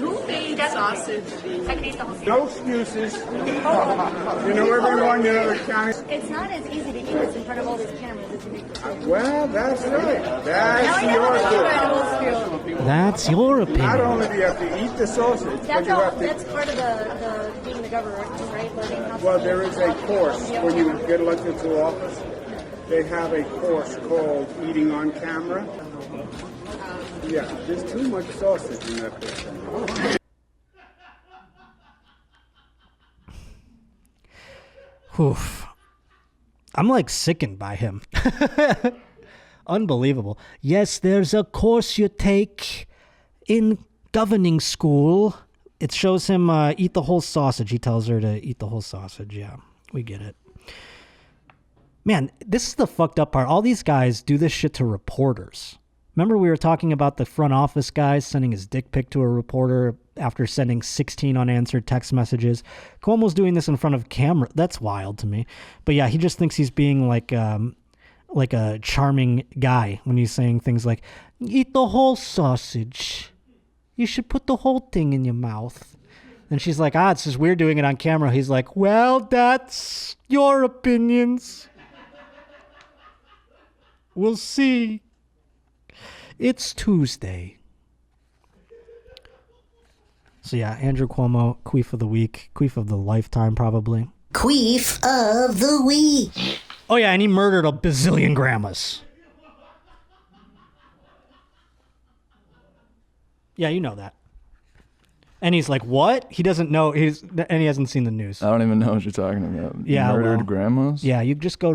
Who made sausage? I can eat the whole sandwich. No excuses. Everyone, the county. It's not as easy to eat this in front of all these cameras as you make it. Well, that's right. That's your opinion. That's your opinion. Not only do you have to eat the sausage, but you have to... That's part of the being the governor, right? Learning how to... Well, there is a course when you get elected to office. They have a course called Eating on Camera. Yeah, there's too much sausage in that thing. Oof. I'm sickened by him. Unbelievable. "Yes, there's a course you take in governing school. It shows him eat the whole sausage. He tells her to eat the whole sausage. Yeah, we get it. Man, this is the fucked up part. All these guys do this shit to reporters. Remember we were talking about the front office guys sending his dick pic to a reporter after sending 16 unanswered text messages? Cuomo's doing this in front of camera. That's wild to me. But yeah, he just thinks he's being like a charming guy when he's saying things like, eat the whole sausage. You should put the whole thing in your mouth. And she's like, it's just weird doing it on camera. He's like, well, that's your opinions. We'll see. It's Tuesday. So yeah, Andrew Cuomo, Queef of the Week, Queef of the Lifetime probably. Queef of the Week. Oh yeah, and he murdered a bazillion grandmas. Yeah, you know that. And he's like, what? He doesn't know. And he hasn't seen the news. I don't even know what you're talking about. Yeah, Murdered grandmas? Yeah, you just go.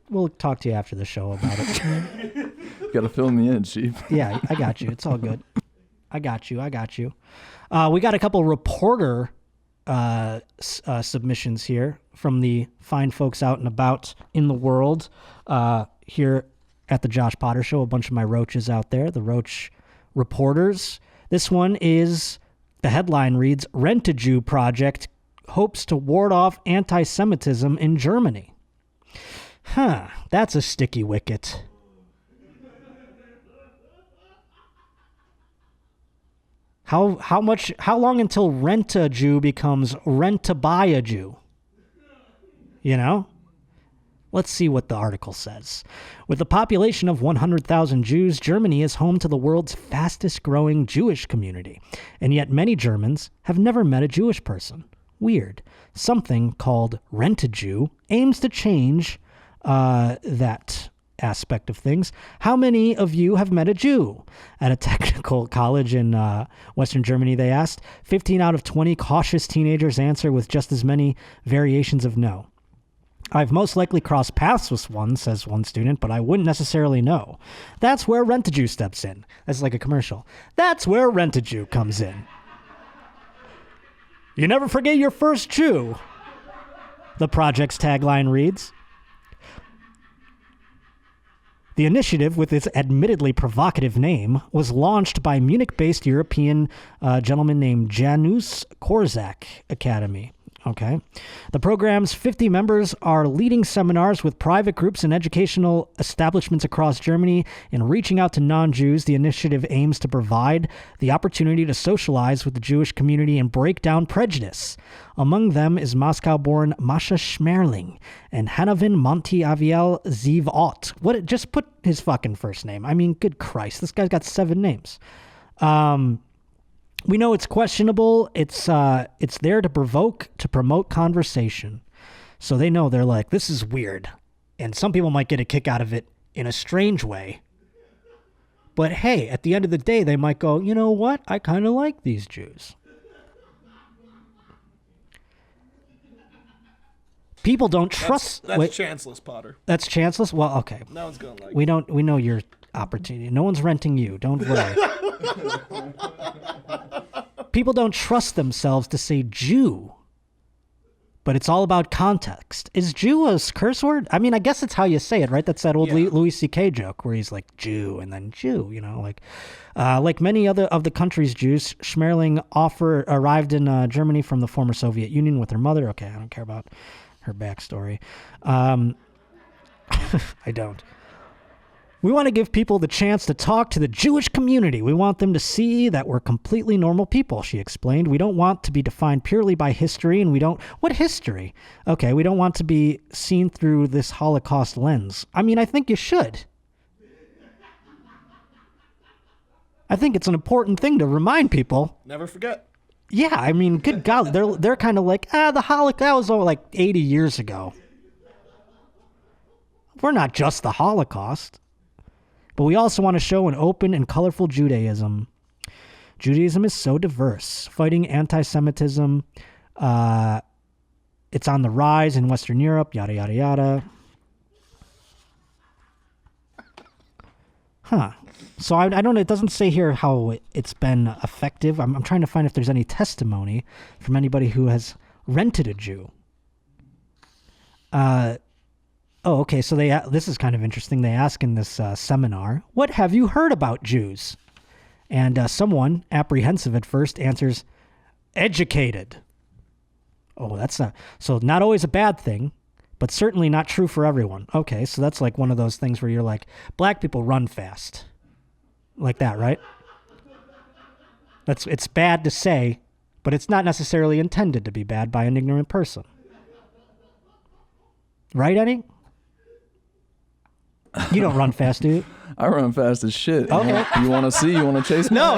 We'll talk to you after the show about it. You gotta fill me in, Chief. Yeah, I got you. It's all good. I got you. We got a couple reporter submissions here from the fine folks out and about in the world here at the Josh Potter Show. A bunch of my roaches out there, the roach reporters. This one is, the headline reads, Rent-A-Jew Project hopes to ward off anti-Semitism in Germany. That's a sticky wicket. How long until Rent-A-Jew becomes Rent-A-Buy-A-Jew? You know? Let's see what the article says. With a population of 100,000 Jews, Germany is home to the world's fastest growing Jewish community. And yet many Germans have never met a Jewish person. Weird. Something called Rent-A-Jew aims to change that aspect of things. How many of you have met a Jew? At a technical college in Western Germany, they asked. 15 out of 20 cautious teenagers answer with just as many variations of no. I've most likely crossed paths with one, says one student, but I wouldn't necessarily know. That's where Rent-A-Jew steps in. That's like a commercial. That's where Rent-A-Jew comes in. You never forget your first Jew, the project's tagline reads. The initiative, with its admittedly provocative name, was launched by Munich-based European gentleman named Janusz Korczak Academy. Okay. The program's 50 members are leading seminars with private groups and educational establishments across Germany. In reaching out to non-Jews, the initiative aims to provide the opportunity to socialize with the Jewish community and break down prejudice. Among them is Moscow-born Masha Schmerling and Hanavin Monty Aviel Ziv Ott. Just put his fucking first name. I mean, good Christ. This guy's got 7 names. We know it's questionable. It's there to promote conversation. So they know, they're like, this is weird. And some people might get a kick out of it in a strange way. But hey, at the end of the day, they might go, you know what? I kind of like these Jews. People don't trust. That's chanceless, Potter. That's chanceless? Well, okay. No one's gonna like it. We know your opportunity. No one's renting you. Don't worry. People don't trust themselves to say Jew, but it's all about context. Is Jew a curse word? I mean, I guess it's how you say it, right? That's that old Louis C.K. joke where he's like Jew and then Jew, you know, like many other of the country's Jews, Schmerling arrived in Germany from the former Soviet Union with her mother. Okay, I don't care about her backstory. I don't. We want to give people the chance to talk to the Jewish community. We want them to see that we're completely normal people, she explained. We don't want to be defined purely by history, and we don't... What history? Okay, we don't want to be seen through this Holocaust lens. I mean, I think you should. I think it's an important thing to remind people. Never forget. Yeah, I mean, good God, they're kind of like, the Holocaust, that was like 80 years ago. We're not just the Holocaust. But we also want to show an open and colorful Judaism. Judaism is so diverse. Fighting anti-Semitism, it's on the rise in Western Europe, yada, yada, yada. Huh. So I don't know. It doesn't say here how it's been effective. I'm trying to find if there's any testimony from anybody who has rented a Jew. Okay. So this is kind of interesting. They ask in this seminar, "What have you heard about Jews?" And someone, apprehensive at first, answers, "Educated." Oh, that's not always a bad thing, but certainly not true for everyone. Okay, so that's like one of those things where you're like, black people run fast. Like that, right? It's bad to say, but it's not necessarily intended to be bad by an ignorant person. Right, Eddie? You don't run fast, do you? I run fast as shit. Okay. You want to see? You want to chase me? No.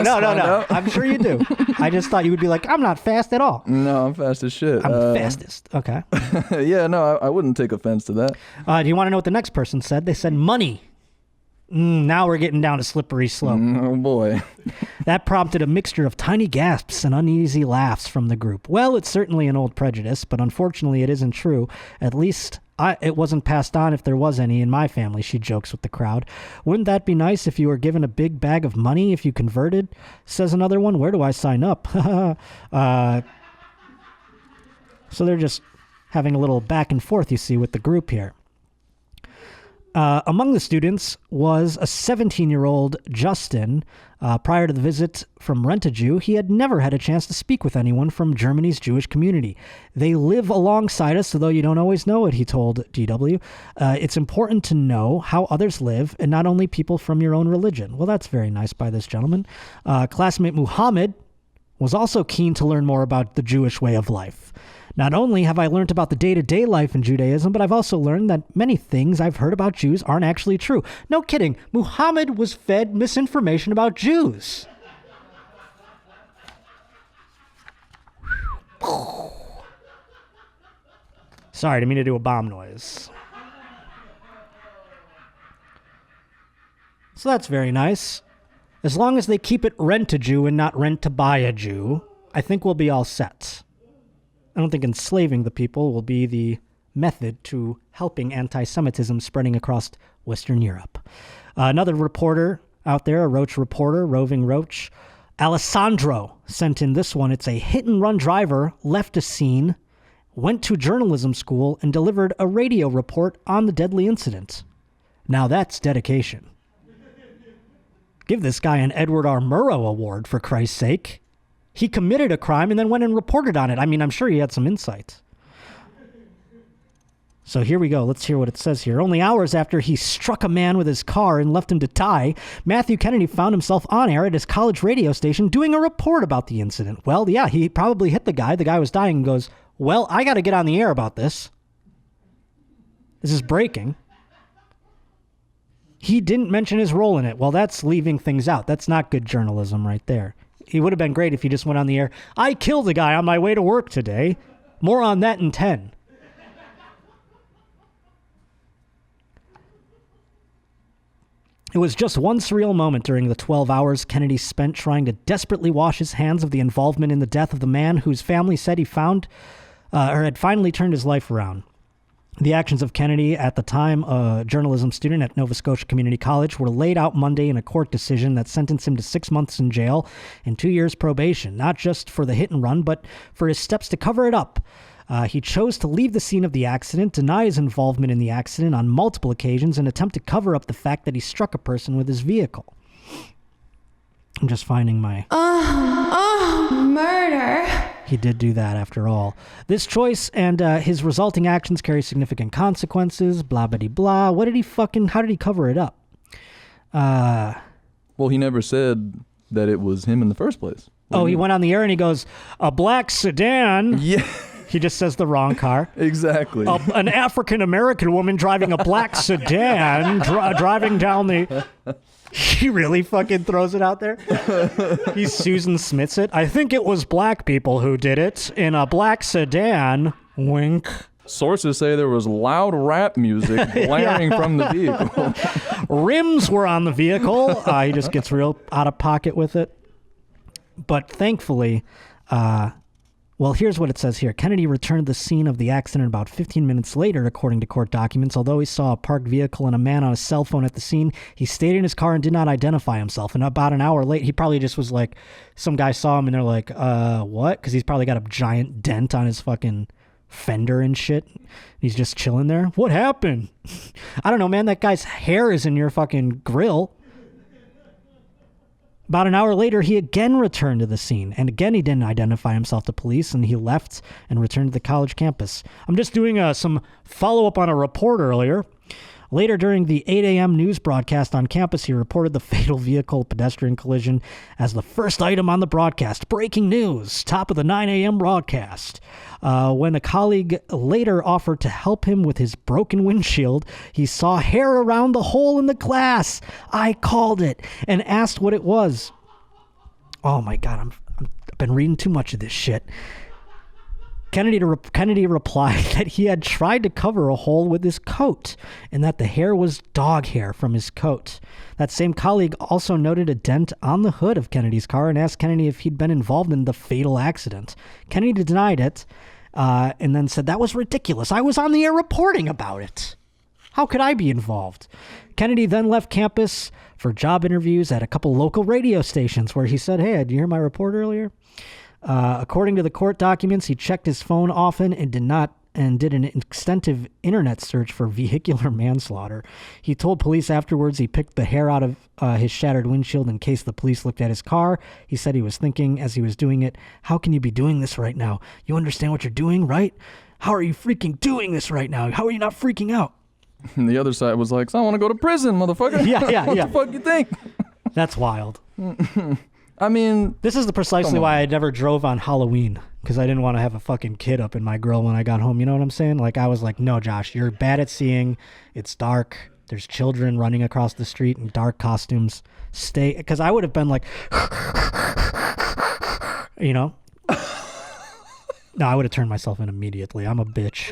I'm sure you do. I just thought you would be like, I'm not fast at all. No, I'm fast as shit. I'm the fastest. Okay. Yeah, no, I wouldn't take offense to that. Do you want to know what the next person said? They said money. Now we're getting down a slippery slope. Oh, boy. That prompted a mixture of tiny gasps and uneasy laughs from the group. Well, it's certainly an old prejudice, but unfortunately it isn't true. At least it wasn't passed on if there was any in my family, she jokes with the crowd. Wouldn't that be nice if you were given a big bag of money if you converted? Says another one. Where do I sign up? So they're just having a little back and forth, you see, with the group here. Among the students was a 17-year-old Justin. Prior to the visit from Rent-A-Jew, he had never had a chance to speak with anyone from Germany's Jewish community. They live alongside us, although you don't always know it, he told DW. It's important to know how others live and not only people from your own religion. Well, that's very nice by this gentleman. Classmate Muhammad was also keen to learn more about the Jewish way of life. Not only have I learned about the day-to-day life in Judaism, but I've also learned that many things I've heard about Jews aren't actually true. No kidding. Muhammad was fed misinformation about Jews. Sorry, I didn't mean to do a bomb noise. So that's very nice. As long as they keep it rent-a-Jew and not rent-to-buy-a-Jew, I think we'll be all set. I don't think enslaving the people will be the method to helping anti-Semitism spreading across Western Europe. Another reporter out there, a Roach reporter, Roving Roach, Alessandro sent in this one. It's a hit-and-run driver left a scene, went to journalism school, and delivered a radio report on the deadly incident. Now that's dedication. Give this guy an Edward R. Murrow Award, for Christ's sake. He committed a crime and then went and reported on it. I mean, I'm sure he had some insight. So here we go. Let's hear what it says here. Only hours after he struck a man with his car and left him to die, Matthew Kennedy found himself on air at his college radio station doing a report about the incident. Well, yeah, he probably hit the guy. The guy was dying and goes, well, I got to get on the air about this. This is breaking. He didn't mention his role in it. Well, that's leaving things out. That's not good journalism right there. It would have been great if he just went on the air. I killed a guy on my way to work today. More on that in 10. It was just one surreal moment during the 12 hours Kennedy spent trying to desperately wash his hands of the involvement in the death of the man whose family said he found or had finally turned his life around. The actions of Kennedy, at the time a journalism student at Nova Scotia Community College, were laid out Monday in a court decision that sentenced him to 6 months in jail and 2 years probation, not just for the hit and run, but for his steps to cover it up. He chose to leave the scene of the accident, deny his involvement in the accident on multiple occasions, and attempt to cover up the fact that he struck a person with his vehicle. I'm just finding my... murder. He did do that after all. This choice and his resulting actions carry significant consequences, blah, blah, blah. How did he cover it up? Well, he never said that it was him in the first place. He went on the air and he goes, a black sedan. Yeah. He just says the wrong car. Exactly. An African-American woman driving a black sedan, driving down the... He really fucking throws it out there. He Susan Smiths it. I think it was black people who did it in a black sedan. Wink. Sources say there was loud rap music blaring from the vehicle. Rims were on the vehicle. He just gets real out of pocket with it. But thankfully, Well, here's what it says here. Kennedy returned to the scene of the accident about 15 minutes later, according to court documents. Although he saw a parked vehicle and a man on a cell phone at the scene, he stayed in his car and did not identify himself. And about an hour late, he probably just was like, some guy saw him and they're like, what? Because he's probably got a giant dent on his fucking fender and shit. He's just chilling there. What happened? I don't know, man. That guy's hair is in your fucking grill. About an hour later, he again returned to the scene, and again he didn't identify himself to police, and he left and returned to the college campus. I'm just doing some follow-up on a report earlier. Later during the 8 a.m. news broadcast on campus, he reported the fatal vehicle-pedestrian collision as the first item on the broadcast. Breaking news, top of the 9 a.m. broadcast. When a colleague later offered to help him with his broken windshield, he saw hair around the hole in the glass. I called it and asked what it was. Oh my God, I've been reading too much of this shit. Kennedy replied that he had tried to cover a hole with his coat and that the hair was dog hair from his coat. That same colleague also noted a dent on the hood of Kennedy's car and asked Kennedy if he'd been involved in the fatal accident. Kennedy denied it and then said, that was ridiculous. I was on the air reporting about it. How could I be involved? Kennedy then left campus for job interviews at a couple local radio stations where he said, hey, did you hear my report earlier? According to the court documents, he checked his phone often and did an extensive internet search for vehicular manslaughter. He told police afterwards he picked the hair out of his shattered windshield in case the police looked at his car. He said he was thinking as he was doing it, how can you be doing this right now? You understand what you're doing, right? How are you freaking doing this right now? How are you not freaking out? And the other side was like, so I want to go to prison, motherfucker. Yeah. What the fuck you think? That's wild. I mean, this is precisely why I never drove on Halloween, because I didn't want to have a fucking kid up in my grill when I got home. You know what I'm saying? Like, I was like, no, Josh, you're bad at seeing. It's dark. There's children running across the street in dark costumes. Stay, because I would have been like, you know? No, I would have turned myself in immediately. I'm a bitch.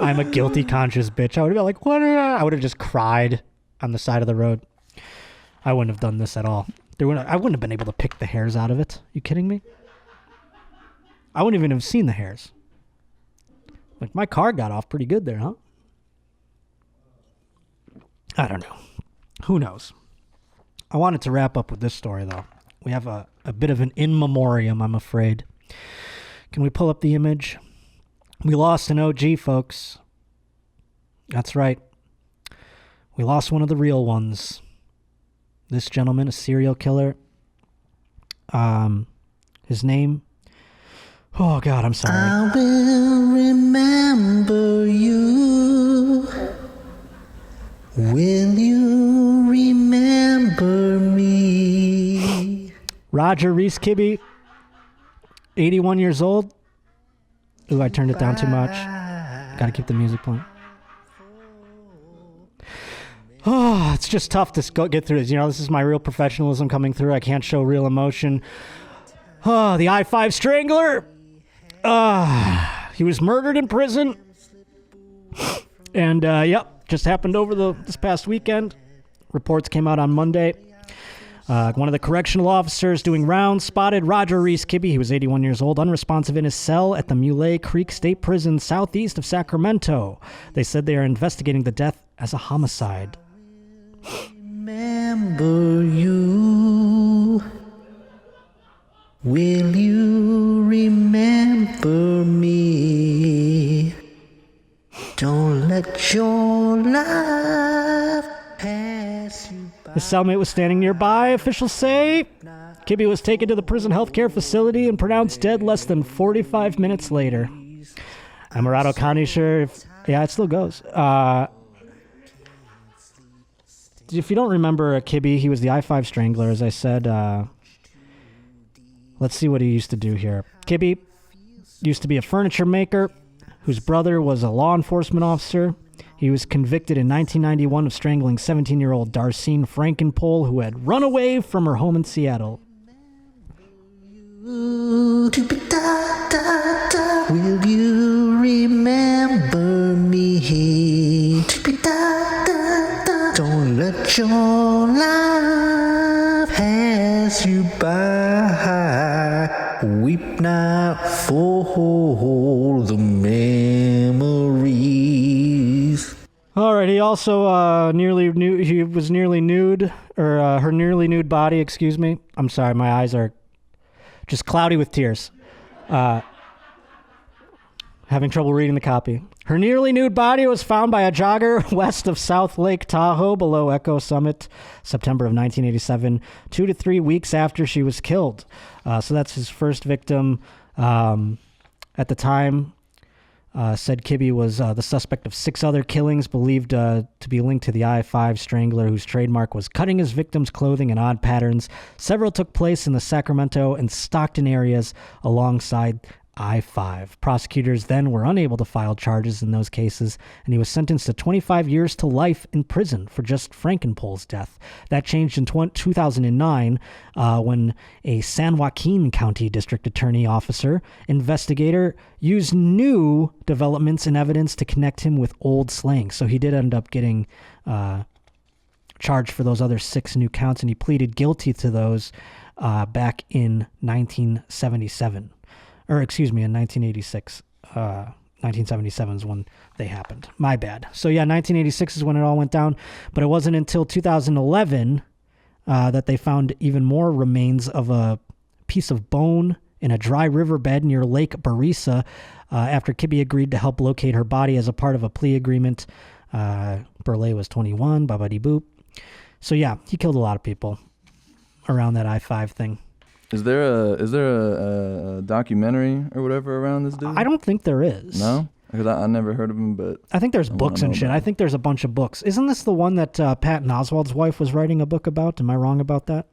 I'm a guilty conscious bitch. I would have been like, what? I would have just cried on the side of the road. I wouldn't have done this at all. I wouldn't have been able to pick the hairs out of it. You kidding me? I wouldn't even have seen the hairs. Like, my car got off pretty good there, huh? I don't know. Who knows? I wanted to wrap up with this story, though. We have a bit of an in memoriam, I'm afraid. Can we pull up the image? We lost an OG, folks. That's right. We lost one of the real ones. This gentleman, a serial killer. His name. Oh, God, I'm sorry. I will remember you. Will you remember me? Roger Reese Kibby, 81 years old. Ooh, I turned it down too much. Gotta keep the music playing. Oh, it's just tough to get through this. You know, this is my real professionalism coming through. I can't show real emotion. Oh, the I-5 Strangler. He was murdered in prison. And, yep, just happened over this past weekend. Reports came out on Monday. One of the correctional officers doing rounds spotted Roger Reese Kibby. He was 81 years old, unresponsive in his cell at the Muley Creek State Prison southeast of Sacramento. They said they are investigating the death as a homicide. Remember you. Will you remember me? Don't let your life pass you by. His cellmate was standing nearby, officials say. Kibby was taken to the prison healthcare facility and pronounced dead less than 45 minutes later. Amarato County Sheriff, yeah, it still goes. If you don't remember Kibby, he was the I-5 Strangler, as I said. Let's see what he used to do here. Kibby used to be a furniture maker whose brother was a law enforcement officer. He was convicted in 1991 of strangling 17-year-old Darcene Frankenpole, who had run away from her home in Seattle. Will you remember me? Don't let your life pass you by. Weep not for Oh, the memories. All right. He also he was nearly nude, or her nearly nude body. Excuse me. I'm sorry. My eyes are just cloudy with tears. Having trouble reading the copy. Her nearly nude body was found by a jogger west of South Lake Tahoe below Echo Summit, September of 1987, 2 to 3 weeks after she was killed. So that's his first victim. At the time, said Kibby was the suspect of 6 other killings believed to be linked to the I-5 strangler, whose trademark was cutting his victims' clothing in odd patterns. Several took place in the Sacramento and Stockton areas alongside I-5. Prosecutors then were unable to file charges in those cases, and he was sentenced to 25 years to life in prison for just Frankenpole's death. That changed in 2009 when a San Joaquin County District Attorney officer investigator used new developments and evidence to connect him with old slang. So he did end up getting charged for those other 6 new counts, and he pleaded guilty to those back in 1977. Or excuse me, in 1986. 1977 is when they happened. My bad. So yeah, 1986 is when it all went down. But it wasn't until 2011 that they found even more remains of a piece of bone in a dry riverbed near Lake Barisa after Kibby agreed to help locate her body as a part of a plea agreement. Burley was 21, babadi-boop. So yeah, he killed a lot of people around that I-5 thing. Is there a documentary or whatever around this dude? I don't think there is. No? Because I never heard of him, but... I think there's books and shit. I think there's a bunch of books. Isn't this the one that Patton Oswalt's wife was writing a book about? Am I wrong about that?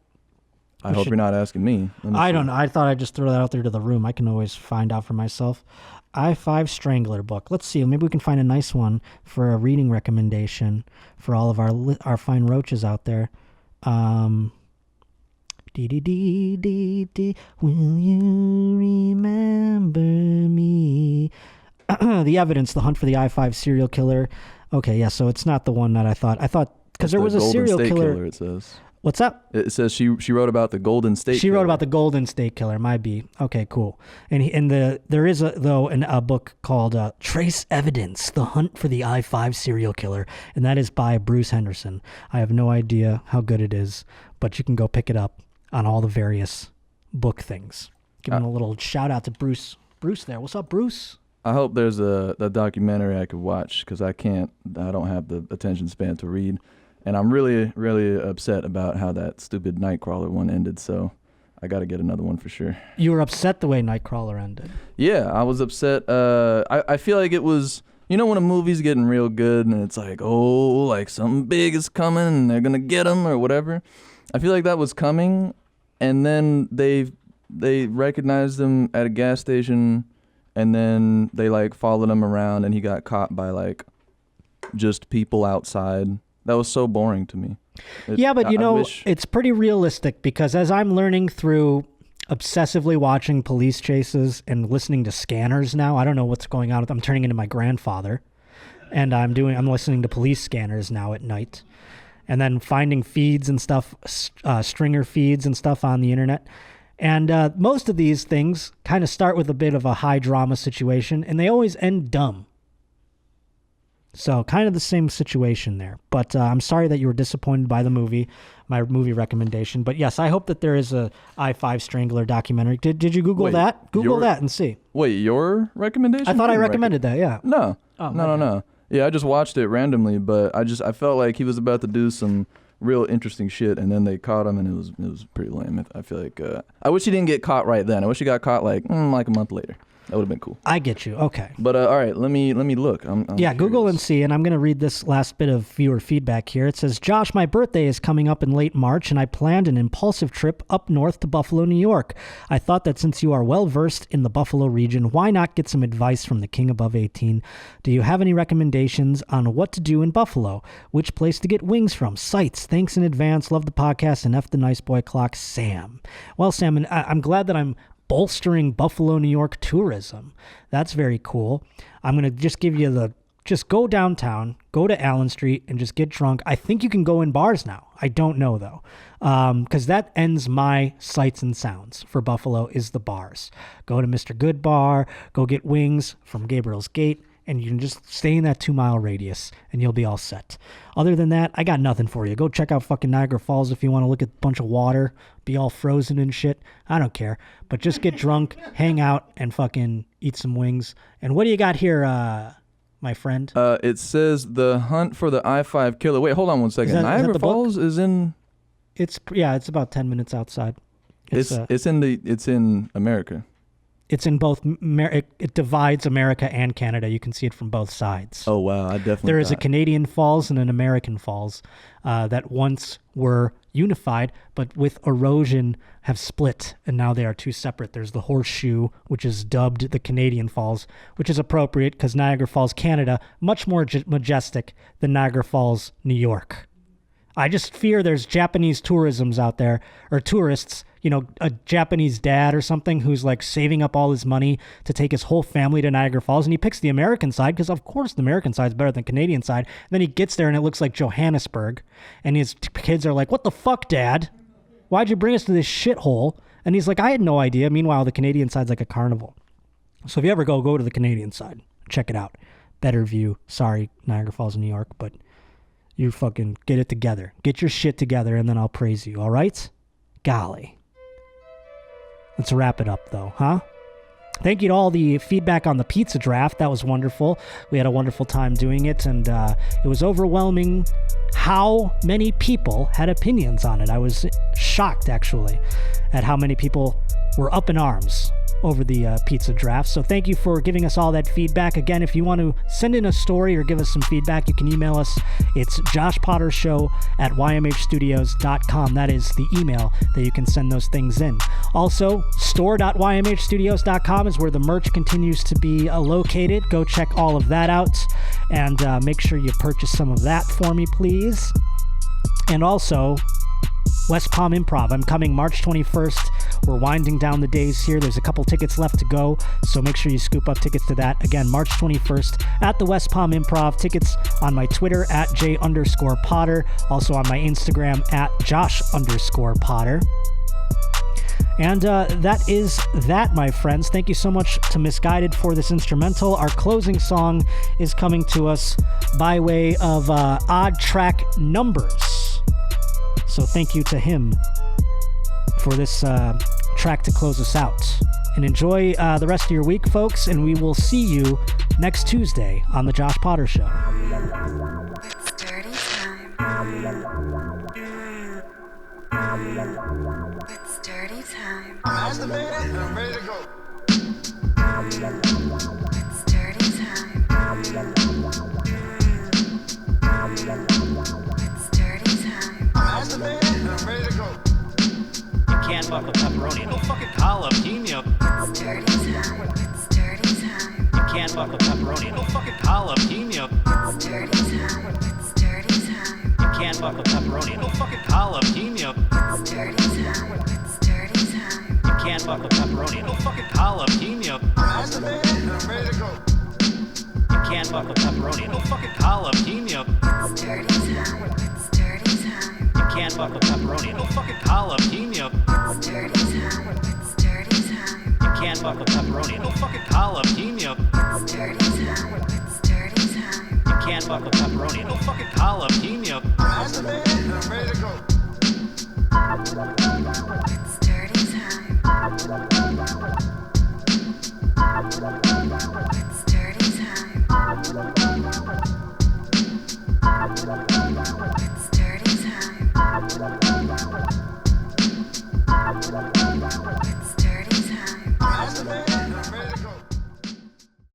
I hope you're not asking me. I don't know. I thought I'd just throw that out there to the room. I can always find out for myself. I-5 Strangler book. Let's see. Maybe we can find a nice one for a reading recommendation for all of our fine roaches out there. Dee, will you remember me? The evidence, the hunt for the I-5 serial killer. Okay, yeah, so it's not the one that I thought, because there was a serial killer. It says. What's that? It says she wrote about the Golden State She Killer. wrote about the Golden State Killer, might be. Okay, cool. And there is, a book called Trace Evidence, The Hunt for the I-5 Serial Killer, and that is by Bruce Henderson. I have no idea how good it is, but you can go pick it up on all the various book things. Giving a little shout out to Bruce there. What's up, Bruce? I hope there's a documentary I could watch, because I don't have the attention span to read. And I'm really, really upset about how that stupid Nightcrawler one ended, so I got to get another one for sure. You were upset the way Nightcrawler ended? Yeah, I was upset. I feel like it was, when a movie's getting real good and it's like, oh, like something big is coming and they're going to get him or whatever. I feel like that was coming, and then they recognized him at a gas station, and then they followed him around, and he got caught by just people outside. That was so boring to me. Yeah, but it's pretty realistic, because as I'm learning through obsessively watching police chases and listening to scanners now, I don't know what's going on. I'm turning into my grandfather, and I'm listening to police scanners now at night. And then finding feeds and stuff, stringer feeds and stuff on the internet. And most of these things kind of start with a bit of a high drama situation, and they always end dumb. So kind of the same situation there. But I'm sorry that you were disappointed by the movie, my movie recommendation. But yes, I hope that there is a I-5 Strangler documentary. Did you Google that? Google that and see. Wait, your recommendation? I thought I recommended that, yeah. No. No. Yeah, I just watched it randomly, but I felt like he was about to do some real interesting shit, and then they caught him, and it was pretty lame. I feel like I wish he didn't get caught right then. I wish he got caught like a month later. That would have been cool. I get you. Okay. But all right, let me look. I'm yeah, Google and see, and I'm going to read this last bit of viewer feedback here. It says, Josh, my birthday is coming up in late March, and I planned an impulsive trip up north to Buffalo, New York. I thought that since you are well-versed in the Buffalo region, why not get some advice from the king above 18? Do you have any recommendations on what to do in Buffalo? Which place to get wings from? Sites. Thanks in advance. Love the podcast, and F the nice boy clock, Sam. Well, Sam, and I'm glad that I'm bolstering Buffalo, New York tourism. That's very cool. I'm going to just give you the just go downtown, go to Allen Street, and just get drunk. I think you can go in bars now. I don't know, though, because that ends my sights and sounds for Buffalo is the bars. Go to Mr. Good Bar, go get wings from Gabriel's Gate, and you can just stay in that 2-mile radius, and you'll be all set. Other than that, I got nothing for you. Go check out fucking Niagara Falls if you want to look at a bunch of water, be all frozen and shit. I don't care. But just get drunk, hang out, and fucking eat some wings. And what do you got here, my friend? It says the hunt for the I-5 killer. Wait, hold on one second. Niagara Falls is in. It's about 10 minutes outside. It's in America. It's in both. It divides America and Canada. You can see it from both sides. Oh wow, I definitely. There is a Canadian Falls and an American Falls that once were unified, but with erosion have split, and now they are two separate. There's the Horseshoe, which is dubbed the Canadian Falls, which is appropriate because Niagara Falls, Canada, much more majestic than Niagara Falls, New York. I just fear there's Japanese tourisms out there, or tourists, a Japanese dad or something who's like saving up all his money to take his whole family to Niagara Falls, and he picks the American side because of course the American side's better than the Canadian side. And then he gets there and it looks like Johannesburg, and his kids are like, "What the fuck, Dad? Why'd you bring us to this shithole?" And he's like, "I had no idea." Meanwhile, the Canadian side's like a carnival. So if you ever go to the Canadian side, check it out. Better view. Sorry, Niagara Falls, New York, but you fucking get it together. Get your shit together, and then I'll praise you, all right? Golly. Let's wrap it up, though, huh? Thank you to all the feedback on the pizza draft. That was wonderful. We had a wonderful time doing it, and it was overwhelming how many people had opinions on it. I was shocked, actually, at how many people were up in arms over the pizza draft. So thank you for giving us all that feedback. Again, if you want to send in a story or give us some feedback, you can email us. It's joshpottershow@ymhstudios.com. That is the email that you can send those things in. Also, store.ymhstudios.com is where the merch continues to be located. Go check all of that out, and make sure you purchase some of that for me, please. And also, West Palm Improv. I'm coming March 21st. We're winding down the days here. There's a couple tickets left to go, so make sure you scoop up tickets to that. Again, March 21st at the West Palm Improv. Tickets on my Twitter @J_Potter. Also on my Instagram @Josh_Potter. And that is that, my friends. Thank you so much to Misguided for this instrumental. Our closing song is coming to us by way of Odd Track Numbers. So thank you to him for this track to close us out. And enjoy the rest of your week, folks, and we will see you next Tuesday on The Josh Potter Show. It's dirty time. It's dirty time. I'm ready to go. It's dirty time. It's dirty time. I'm ready to go. You can't fuck with pepperoni. No fucking jalapeno. It's dirty time. It's dirty time. You can't fuck with pepperoni. No fucking jalapeno. It's dirty time. It's dirty time. You can't fuck with pepperoni. No fucking jalapeno. It's dirty time. It's dirty time. You can't fuck with pepperoni. No fucking jalapeno. I'm ready to go. You can't fuck with pepperoni. No fucking jalapeno. It's dirty time. It's dirty time. You can't fuck with pepperoni. No fucking jalapeno. It's dirty time. It's dirty time. You can't fuck with pepperoni. No fucking jalapeno. It's dirty time. It's dirty time. You can't fuck with pepperoni. No fucking jalapeno. I'm ready to go.